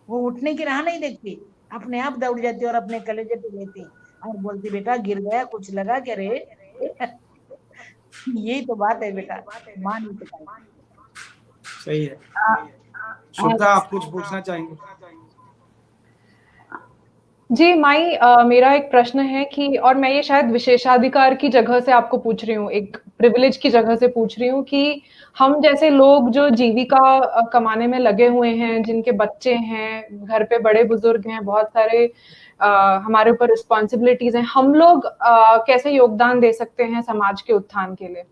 वो उठने की राह नहीं देखती, अपने आप दौड़ जाती और अपने कलेजे पे लेती और बोलती बेटा गिर गया, कुछ लगा क्या रे। यही तो बात है बेटा, माँ नहीं तो पाई। सही है। आ, आ, श्रद्धा, आप कुछ पूछना चाहेंगे? जी माई, मेरा एक प्रश्न है कि, और मैं ये शायद विशेषाधिकार की जगह से आपको पूछ रही हूँ, एक प्रिविलेज की जगह से पूछ रही हूँ कि हम जैसे लोग जो जीविका कमाने में लगे हुए हैं, जिनके बच्चे हैं, घर पे बड़े बुजुर्ग हैं, बहुत सारे हमारे ऊपर रिस्पॉन्सिबिलिटीज हैं, हम लोग कैसे योगदान दे सकते हैं समाज के उत्थान के लिए?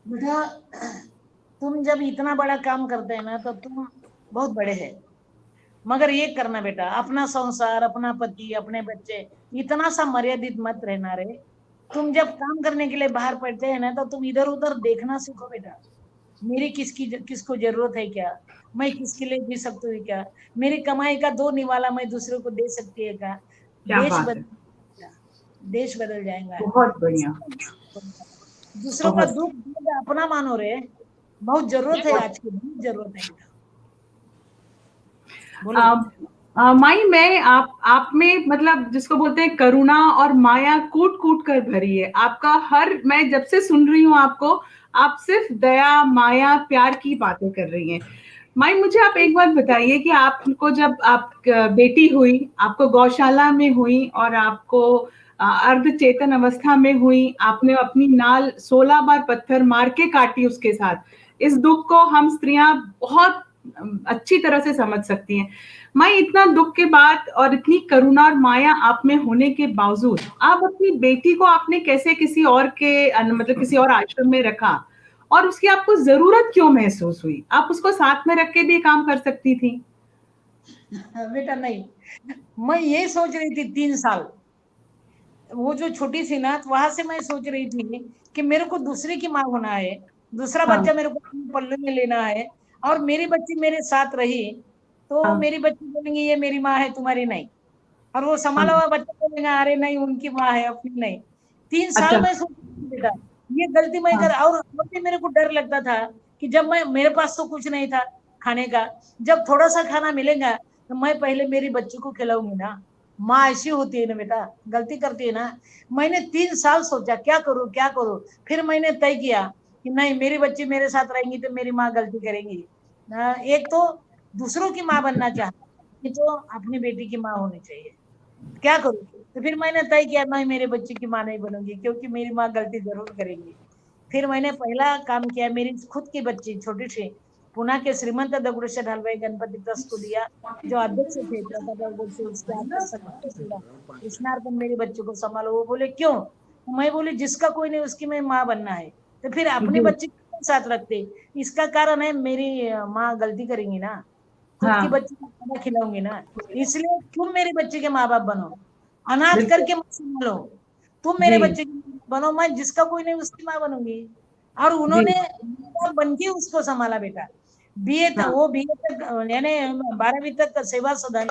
बेटा तुम जब इतना बड़ा काम करते हैं ना तो तुम बहुत बड़े हैं। मगर ये करना बेटा, अपना संसार, अपना पति, अपने बच्चे, इतना सा मर्यादित मत रहना रे। तुम जब काम करने के लिए बाहर पड़ते हैं ना तो तुम इधर उधर देखना सीखो बेटा। मेरी किसको जरूरत है क्या, मैं किसके लिए जी सकती हूँ क्या, मेरी कमाई का दो निवाला मैं दूसरे को दे सकती है क्या। क्या देश बात है। बदल देश बदल जाएगा। बहुत बढ़िया। दूसरों का बहुत दुख अपना मानो रे। बहुत जरूरत है, आज की बहुत जरूरत है बेटा। बोलो। माई, मैं आप में मतलब जिसको बोलते हैं करुणा और माया कूट कूट कर भरी है आपका। हर मैं जब से सुन रही हूँ आपको, आप सिर्फ दया माया प्यार की बातें कर रही हैं। माई, मुझे आप एक बात बताइए कि आपको जब आप बेटी हुई, आपको गौशाला में हुई और आपको अर्ध चेतन अवस्था में हुई, आपने अपनी नाल 16 बार पत्थर मार के काटी उसके साथ। इस दुख को हम स्त्रियां बहुत अच्छी तरह से समझ सकती हैं। माई, इतना दुख के बाद और इतनी करुणा और माया आप में होने के बावजूद आप अपनी बेटी को आपने कैसे किसी और के मतलब किसी और आश्रम में रखा, और उसकी आपको जरूरत क्यों महसूस हुई? आप उसको साथ में रख के भी काम कर सकती थी। बेटा नहीं, मैं ये सोच रही थी 3 साल, वो जो छोटी सी ना, तो वहां से मैं सोच रही थी कि मेरे को दूसरे की माँ होना है, दूसरा हाँ बच्चा मेरे को पल्ले में लेना है, और मेरी बच्ची मेरे साथ रही तो हाँ मेरी बच्ची बोलेंगी ये मेरी माँ है, तुम्हारी नहीं। और वो संभाला हाँ। हुआ बच्चा बोलेगा अरे नहीं उनकी माँ है, अपनी नहीं। 3 साल अच्छा। में सोच रही थी बेटा, ये गलती मैं कर। हाँ और मेरे को डर लगता था कि जब मैं, मेरे पास तो कुछ नहीं था खाने का, जब थोड़ा सा खाना मिलेगा तो मैं पहले मेरी बच्ची को खिलाऊंगी ना। माँ ऐसी होती है ना बेटा, गलती करती है ना। मैंने 3 साल सोचा क्या करूं क्या करूं, फिर मैंने तय किया कि नहीं, मेरी बच्ची मेरे साथ रहेंगी तो मेरी माँ गलती करेंगी ना। एक तो दूसरों की माँ बनना चाहता, ये तो अपनी बेटी की माँ होनी चाहिए। क्या करूं, तो फिर मैंने तय किया नहीं, मेरे बच्चे की माँ नहीं बनूंगी, क्योंकि मेरी माँ गलती जरूर करेंगी। फिर मैंने पहला काम किया, मेरी खुद की बच्ची छोटी सी पुणे के श्रीमंत दगडूशेठ हलवाई गणपति ट्रस्ट को दिया, जो अध्यक्ष थे उसके कृष्णार्पण मेरी बच्ची को संभालो। वो बोले क्यों? मैं बोली जिसका कोई नहीं उसकी मैं माँ बनना है, तो फिर अपनी बच्ची को साथ रखते। इसका कारण है मेरी माँ गलती करेंगी ना, खुद की बच्ची को खाना खिलाऊंगी ना, इसलिए तुम मेरी बच्ची के माँ बाप बनो, अनाथ करके मत संभालो, तुम मेरे बच्चे की बनो, मैं जिसका कोई नहीं उसकी माँ बनूंगी। और उन्होंने बन के उसको संभाला बेटा। बीए तक वो बीए तक यानी 12वीं तक सेवा सदन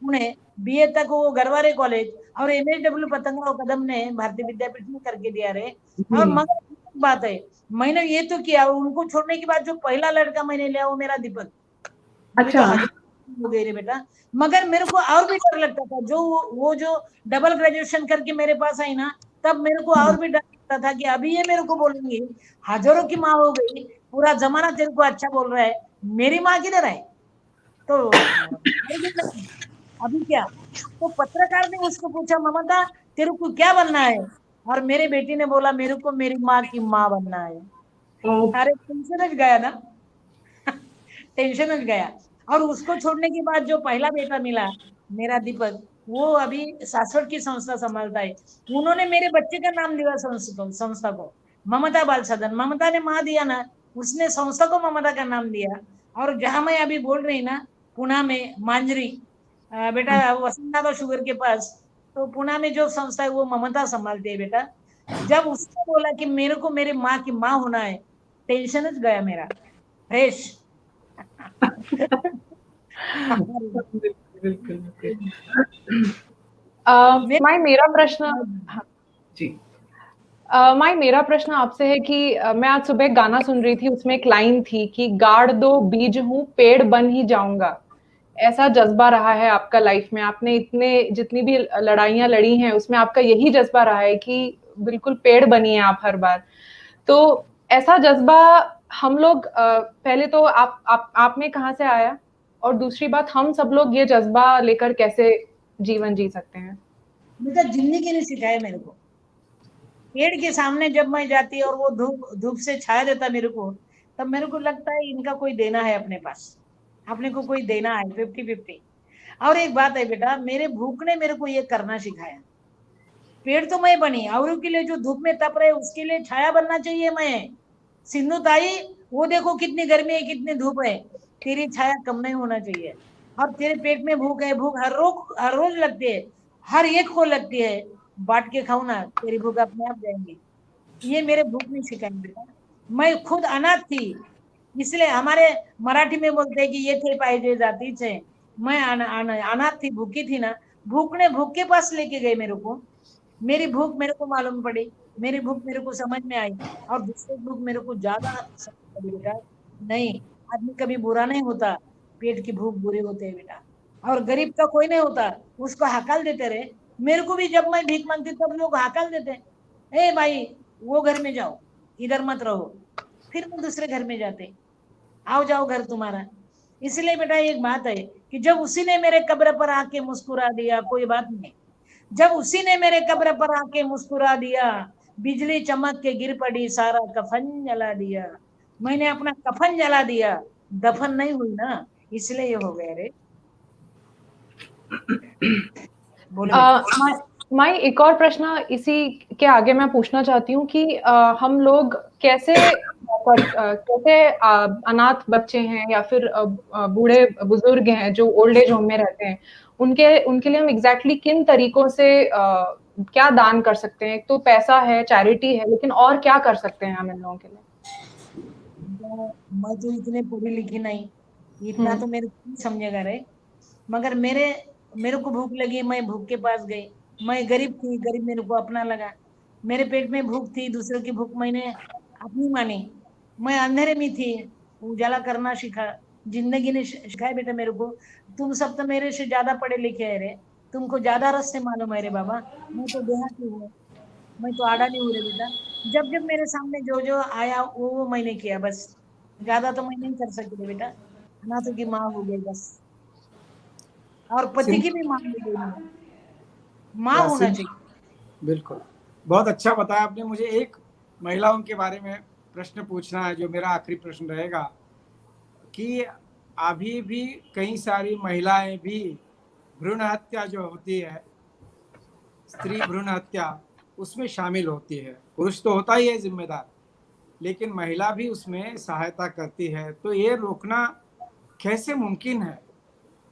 पुणे, बीए तक वो गरवारे कॉलेज और एमएसडब्ल्यू पतंगराव कदम ने भारतीय विद्यापीठ में करके दिया रे। और मगर बात है, मैंने ये तो किया, उनको छोड़ने के बाद जो पहला लड़का मैंने लिया वो मेरा दीपक। अच्छा हो गई रे बेटा। मगर मेरे को और भी डर लगता था, जो वो जो डबल ग्रेजुएशन करके मेरे पास आई ना, तब मेरे को और भी डर लगता था कि अभी ये मेरे को बोलेंगी हजारों की माँ हो गई, पूरा जमाना तेरे को अच्छा बोल रहा है, मेरी माँ किधर है? तो अभी क्या? तो पत्रकार ने उसको पूछा, ममता तेरे को क्या बनना है? और मेरे बेटी ने बोला मेरे को मेरी माँ की माँ बनना है। अरे टेंशन ही गया ना, टेंशन ही गया। और उसको छोड़ने के बाद जो पहला बेटा मिला मेरा दीपक, वो अभी सासवट की संस्था संभालता है। उन्होंने मेरे बच्चे का नाम दिया संस्था को ममता बाल सदन। ममता ने माँ दिया ना, उसने संस्था को ममता का नाम दिया। और जहां मैं अभी बोल रही ना, पुणे में मांजरी बेटा वसंतदादा शुगर के पास, तो पुणे में जो संस्था है वो ममता संभालती है बेटा। जब उसने बोला कि मेरे को मेरी माँ की माँ होना है, टेंशन गया मेरा फ्रेश। माई मेरा प्रश्न जी माई मेरा प्रश्न आपसे है कि मैं आज सुबह एक गाना सुन रही थी, उसमें एक लाइन थी कि गाड़ दो बीज हूँ पेड़ बन ही जाऊंगा। ऐसा जज्बा रहा है आपका लाइफ में, आपने इतने जितनी भी लड़ाइयां लड़ी हैं उसमें आपका यही जज्बा रहा है कि बिल्कुल पेड़ बनिए आप हर बार। तो ऐसा जज्बा हम लोग पहले तो आप में कहाँ से आया, और दूसरी बात हम सब लोग ये जज्बा लेकर कैसे जीवन जी सकते हैं? बेटा जिंदगी ने सिखाया मेरे को। पेड़ के सामने जब मैं जाती और वो धूप से छाया देता मेरे को, तब मेरे को लगता है इनका कोई देना है अपने पास, अपने को कोई देना है 50-50। और एक बात है बेटा, मेरे भूख ने मेरे को ये करना सिखाया। पेड़ तो मैं बनी, औरों के लिए जो धूप में तप रहे उसके लिए छाया बनना चाहिए मैं। सिंधु ताई वो देखो कितनी गर्मी है कितनी धूप है, तेरी छाया कम नहीं होना चाहिए। और तेरे पेट में भूख है, भूख हर रोज लगती है, हर एक को लगती है, बांट के खाओ ना, तेरी भूख अपने आप जाएंगी। ये मेरे भूख नहीं सिखाई बेटा। मैं खुद अनाथ थी, इसलिए हमारे मराठी में बोलते हैं कि ये थे पाहिजे जातीचे। मैं अनाथ थी, भूखी थी ना, भूख ने भूख के पास लेके गए मेरे को। मेरी भूख मेरे को मालूम पड़ी, मेरी भूख मेरे को समझ में आई, और दूसरी भूख मेरे को ज्यादा समझ पड़ी बेटा। नहीं, आदमी कभी बुरा नहीं होता, पेट की भूख बुरी होते है बेटा। और गरीब का कोई नहीं होता, उसको हकाल देते रहे। मेरे को भी जब मैं भीख मांगती तब लोग हकाल देते, ए भाई वो घर में जाओ, इधर मत रहो। फिर मैं दूसरे घर में जाते, आओ जाओ घर तुम्हारा। इसलिए बेटा एक बात है कि जब उसी ने मेरे कब्र पर आके मुस्कुरा दिया, कोई बात नहीं, जब उसी ने मेरे कब्र पर आके मुस्कुरा दिया, बिजली चमक के गिर पड़ी, सारा कफन जला दिया। मैंने अपना कफन जला दिया, दफन नहीं हुई ना, इसलिए ये हो गया रे। माई एक और प्रश्न इसी के आगे मैं पूछना चाहती हूँ कि हम लोग कैसे अनाथ बच्चे हैं या फिर बूढ़े बुजुर्ग हैं जो ओल्ड एज होम में रहते हैं, उनके लिए हम एग्जैक्टली किन तरीकों से क्या दान कर सकते हैं? एक तो पैसा है, चैरिटी है, लेकिन और क्या कर सकते हैं हम इन लोगों के लिए? मैं तो इतने पढ़ी लिखी नहीं, इतना तो मेरे को समझेगा रे। मगर मेरे को भूख लगी, मैं भूख के पास गई। मैं गरीब थी, गरीब मेरे को अपना लगा। मेरे पेट में भूख थी, दूसरों की भूख मैंने अपनी मानी। मैं अंधेरे में थी, उजाला करना सीखा। जिंदगी ने सिखाया बेटा मेरे को। तुम सब तो मेरे से ज्यादा पढ़े लिखे है रे, तुमको ज्यादा रास्ते मालूम है रे बाबा। मैं तो देहाती हूँ, मैं तो आड़ा नहीं हूँ रे बेटा। जब जब मेरे सामने जो जो आया वो मैंने किया, बस ज्यादा तो मैं नहीं कर सकती बेटा। अनाथों की माँ हो गई बस, और पति की भी माँ हो गई, माँ होना चाहिए। बिल्कुल, बहुत अच्छा बताया आपने। मुझे एक महिलाओं के बारे में प्रश्न पूछना है, जो मेरा आखिरी प्रश्न रहेगा कि अभी भी कई सारी महिलाएं भी भ्रूण हत्या जो होती है, स्त्री भ्रूण हत्या, उसमें शामिल होती है। पुरुष तो होता ही है जिम्मेदार, लेकिन महिला भी उसमें सहायता करती है। तो ये रोकना कैसे मुमकिन है?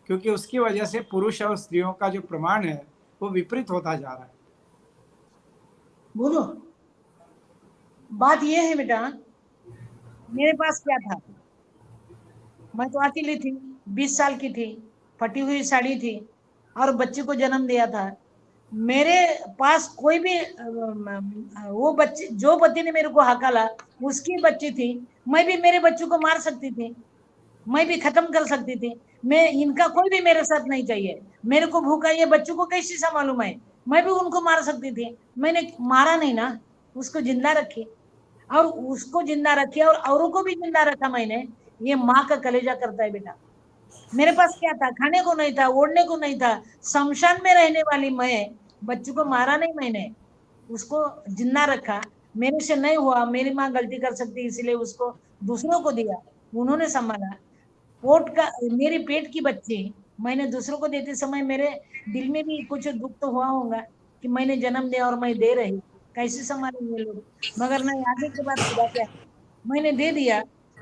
क्योंकि उसकी वजह से पुरुष और स्त्रियों का जो प्रमाण है वो विपरीत होता जा रहा है। बोलो, बात ये है बेटा, मेरे पास क्या था, मैं तो अकेली थी, 20 साल की थी, फटी हुई साड़ी थी और बच्चे को जन्म दिया था। मेरे पास कोई भी वो बच्चे, जो पति ने मेरे को हकाला उसकी बच्ची थी, मैं भी मेरे बच्चों को मार सकती थी, मैं भी खत्म कर सकती थी। मैं, इनका कोई भी मेरे साथ नहीं चाहिए, मेरे को भूखा ये बच्चों को कैसे संभालूं मैं भी उनको मार सकती थी। मैंने मारा नहीं ना, उसको जिंदा रखी, और उसको जिंदा रखी और औरों को भी जिंदा रखा मैंने। ये माँ का कलेजा करता है बेटा। मेरे पास क्या था, खाने को नहीं था, ओढ़ने को नहीं था, शमशान में रहने वाली मैं, बच्चों को मारा नहीं मैंने, उसको जिंदा रखा। मेरे से नहीं हुआ, मेरी माँ गलती कर सकती, इसलिए उसको दूसरों को दिया, उन्होंने संभाला। पोट का, मेरी पेट की बच्ची मैंने दूसरों को देते समय मेरे दिल में भी कुछ दुख तो हुआ होगा कि मैंने जन्म दिया और मैं दे रही, कैसे संभालेंगे लोग। मगर नहीं, आगे के बाद खुदा क्या, मैंने दे दिया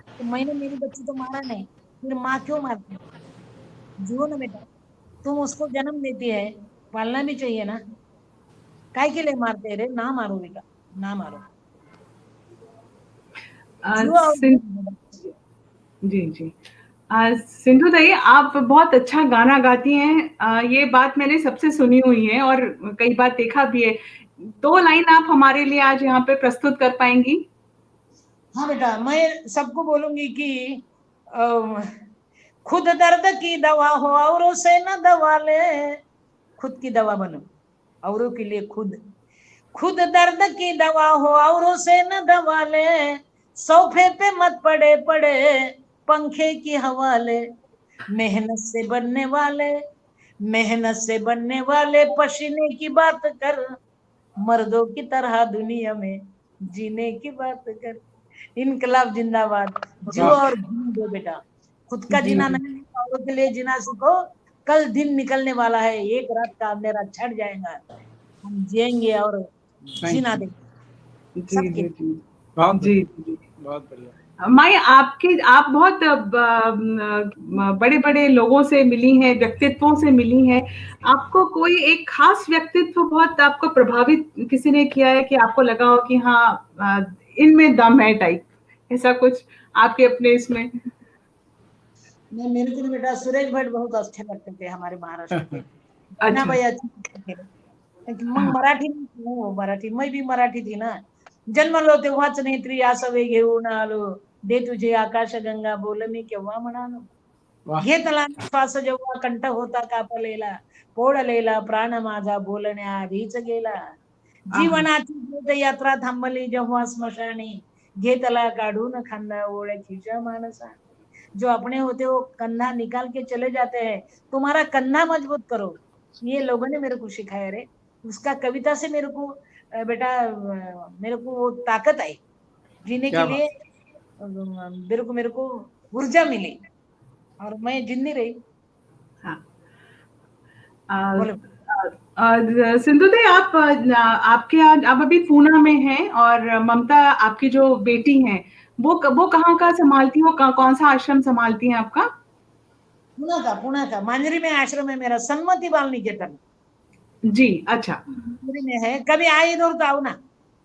तो मैंने मेरी बच्ची तो मारा नहीं, फिर माँ क्यों मारती? जियो ना बेटा, तुम उसको जन्म देती है, पालना भी चाहिए ना, काय के लिए मारते रे? ना मारो बेटा, ना मारो, जियो और जी जी। सिंधु दाई, आप बहुत अच्छा गाना गाती हैं, ये बात मैंने सबसे सुनी हुई है और कई बार देखा भी है। 2 लाइन आप हमारे लिए आज यहाँ पे प्रस्तुत कर पाएंगी? हाँ बेटा, मैं सबको बोलूंगी कि खुद दर्द की दवा हो औरों से न दवा ले, खुद की दवा बनो औरों के लिए, खुद दर्द की दवा हो औरों से न दवा ले, सोफे पे मत पड़े पड़े पंखे की हवा ले, मेहनत से बनने वाले, मेहनत से बनने वाले पसीने की बात कर, मर्दों की तरह दुनिया में जीने की बात कर। इनकलाब जिंदाबाद। जियो और जीने दो बेटा, खुद का जीना नहीं, औरों के लिए जीना सीखो। कल दिन निकलने वाला है, एक रात का अंधेरा छट जाएगा, हम जिएंगे और जीना देंगे जी सबके। जी जी बहुत जी बढ़िया, जी। बहुत बढ़िया। मैं आप बहुत बड़े बड़े लोगों से मिली हैं, व्यक्तित्वों से मिली हैं। आपको कोई एक खास व्यक्तित्व बहुत आपको प्रभावित किसी ने किया है कि आपको लगा हो कि हाँ इनमें दम है टाइप, ऐसा कुछ आपके अपने इसमें? मैं, मेरे को बेटा सुरेश भट्ट बहुत अच्छे लगते थे, हमारे महाराष्ट्र के। ना अच्छा। भैया मग मराठी, हो मराठी, मैं भी मराठी थी ना, जन्मलो तेव्हाच नेत्री आसवे घेऊन आलो, दे तुझे आकाश गंगा बोल मी केव्हा म्हणालो, वाह, घेतला श्वास जेव्हा कंठ होता कापलेला, पोळलेला प्राण माझा बोलण्याआधीच गेला, जीवनाची ज्योत यात्रा थांबली जेव्हा स्मशानी, घेतला काढून खांदा ओळखीच्या माणसा, जो अपने होते वो कंधा निकाल के चले जाते हैं, तुम्हारा कंधा मजबूत करो, ये लोगों ने मेरे को सिखाया रे। उसका कविता से मेरे को बेटा मेरे को वो ताकत आई जीने के क्या लिए, बात। मेरे को ऊर्जा मिली और मैं जिंदी रही। हाँ। बोलो। सिंधु दे, आपके आप अभी पूना में हैं और ममता आपकी जो बेटी हैं वो कहाँ का संभालती हैं, वो कौन सा आश्रम संभालती हैं आपका? पुणे का मांजरी में आश्रम है मेरा, सन्मति बाल निकेतन जी, अच्छा। मांजरी में है, कभी आए इधर तो आओ ना।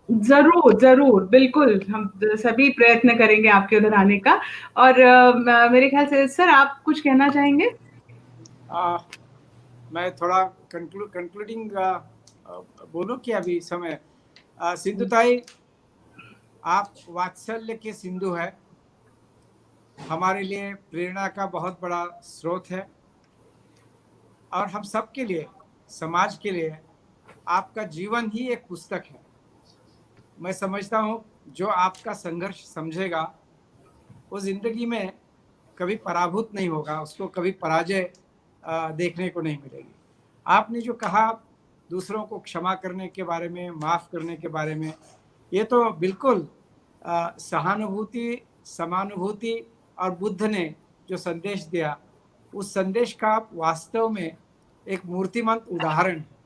जरूर जरूर, बिल्कुल, हम सभी प्रयत्न करेंगे आपके उधर आने का। और मेरे ख्याल से सर आप कुछ कहना चाहेंगे? मैं थोड़ा कंक्लूडिंग बोलूं कि अभी समय, सिंधु ताई आप वात्सल्य के सिंधु है, हमारे लिए प्रेरणा का बहुत बड़ा स्रोत है, और हम सब के लिए, समाज के लिए आपका जीवन ही एक पुस्तक है। मैं समझता हूँ जो आपका संघर्ष समझेगा वो जिंदगी में कभी पराभूत नहीं होगा, उसको कभी पराजय देखने को नहीं मिलेगी। आपने जो कहा दूसरों को क्षमा करने के बारे में, माफ़ करने के बारे में, ये तो बिल्कुल सहानुभूति, समानुभूति और बुद्ध ने जो संदेश दिया, उस संदेश का वास्तव में एक मूर्तिमंत उदाहरण है।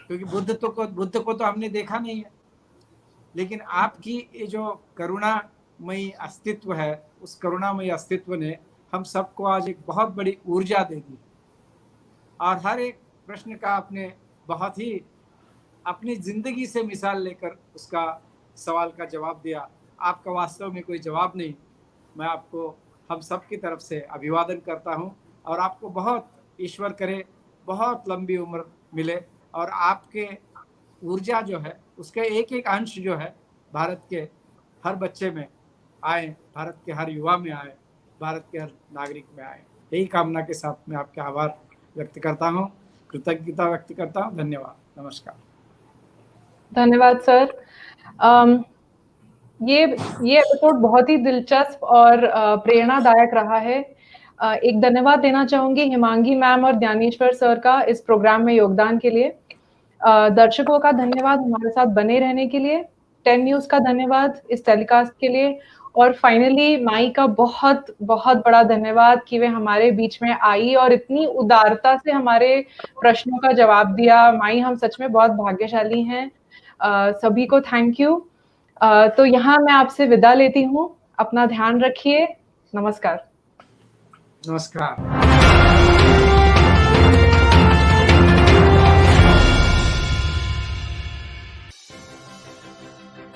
क्योंकि बुद्ध को तो हमने देखा नहीं है, लेकिन आपकी ये जो करुणामयी अस्तित्व है, उस करुणामयी अस्तित्व ने हम सबको आज एक बहुत बड़ी ऊर्जा दे दी। और हर एक प्रश्न का आपने बहुत ही अपनी जिंदगी से मिसाल लेकर उसका सवाल का जवाब दिया। आपका वास्तव में कोई जवाब नहीं। मैं आपको हम सब की तरफ से अभिवादन करता हूँ और आपको बहुत ईश्वर करे बहुत लंबी उम्र मिले और आपके ऊर्जा जो है उसके एक एक अंश जो है भारत के हर बच्चे में आए, भारत के हर युवा में आए, भारत के हर नागरिक में आए। यही कामना के साथ मैं आपका आभार व्यक्त करता हूँ, कृतज्ञता व्यक्त करता हूँ। धन्यवाद। नमस्कार। धन्यवाद सर। ये एपिसोड बहुत ही दिलचस्प और प्रेरणादायक रहा है। एक धन्यवाद देना चाहूंगी हिमांगी मैम और ज्ञानेश्वर सर का इस प्रोग्राम में योगदान के लिए। दर्शकों का धन्यवाद हमारे साथ बने रहने के लिए। 10 न्यूज का धन्यवाद इस टेलीकास्ट के लिए। और फाइनली माई का बहुत बहुत बड़ा धन्यवाद कि वे हमारे बीच में आई और इतनी उदारता से हमारे प्रश्नों का जवाब दिया। माई, हम सच में बहुत भाग्यशाली हैं। सभी को थैंक यू। तो यहाँ मैं आपसे विदा लेती हूँ। अपना ध्यान रखिए। नमस्कार। नमस्कार।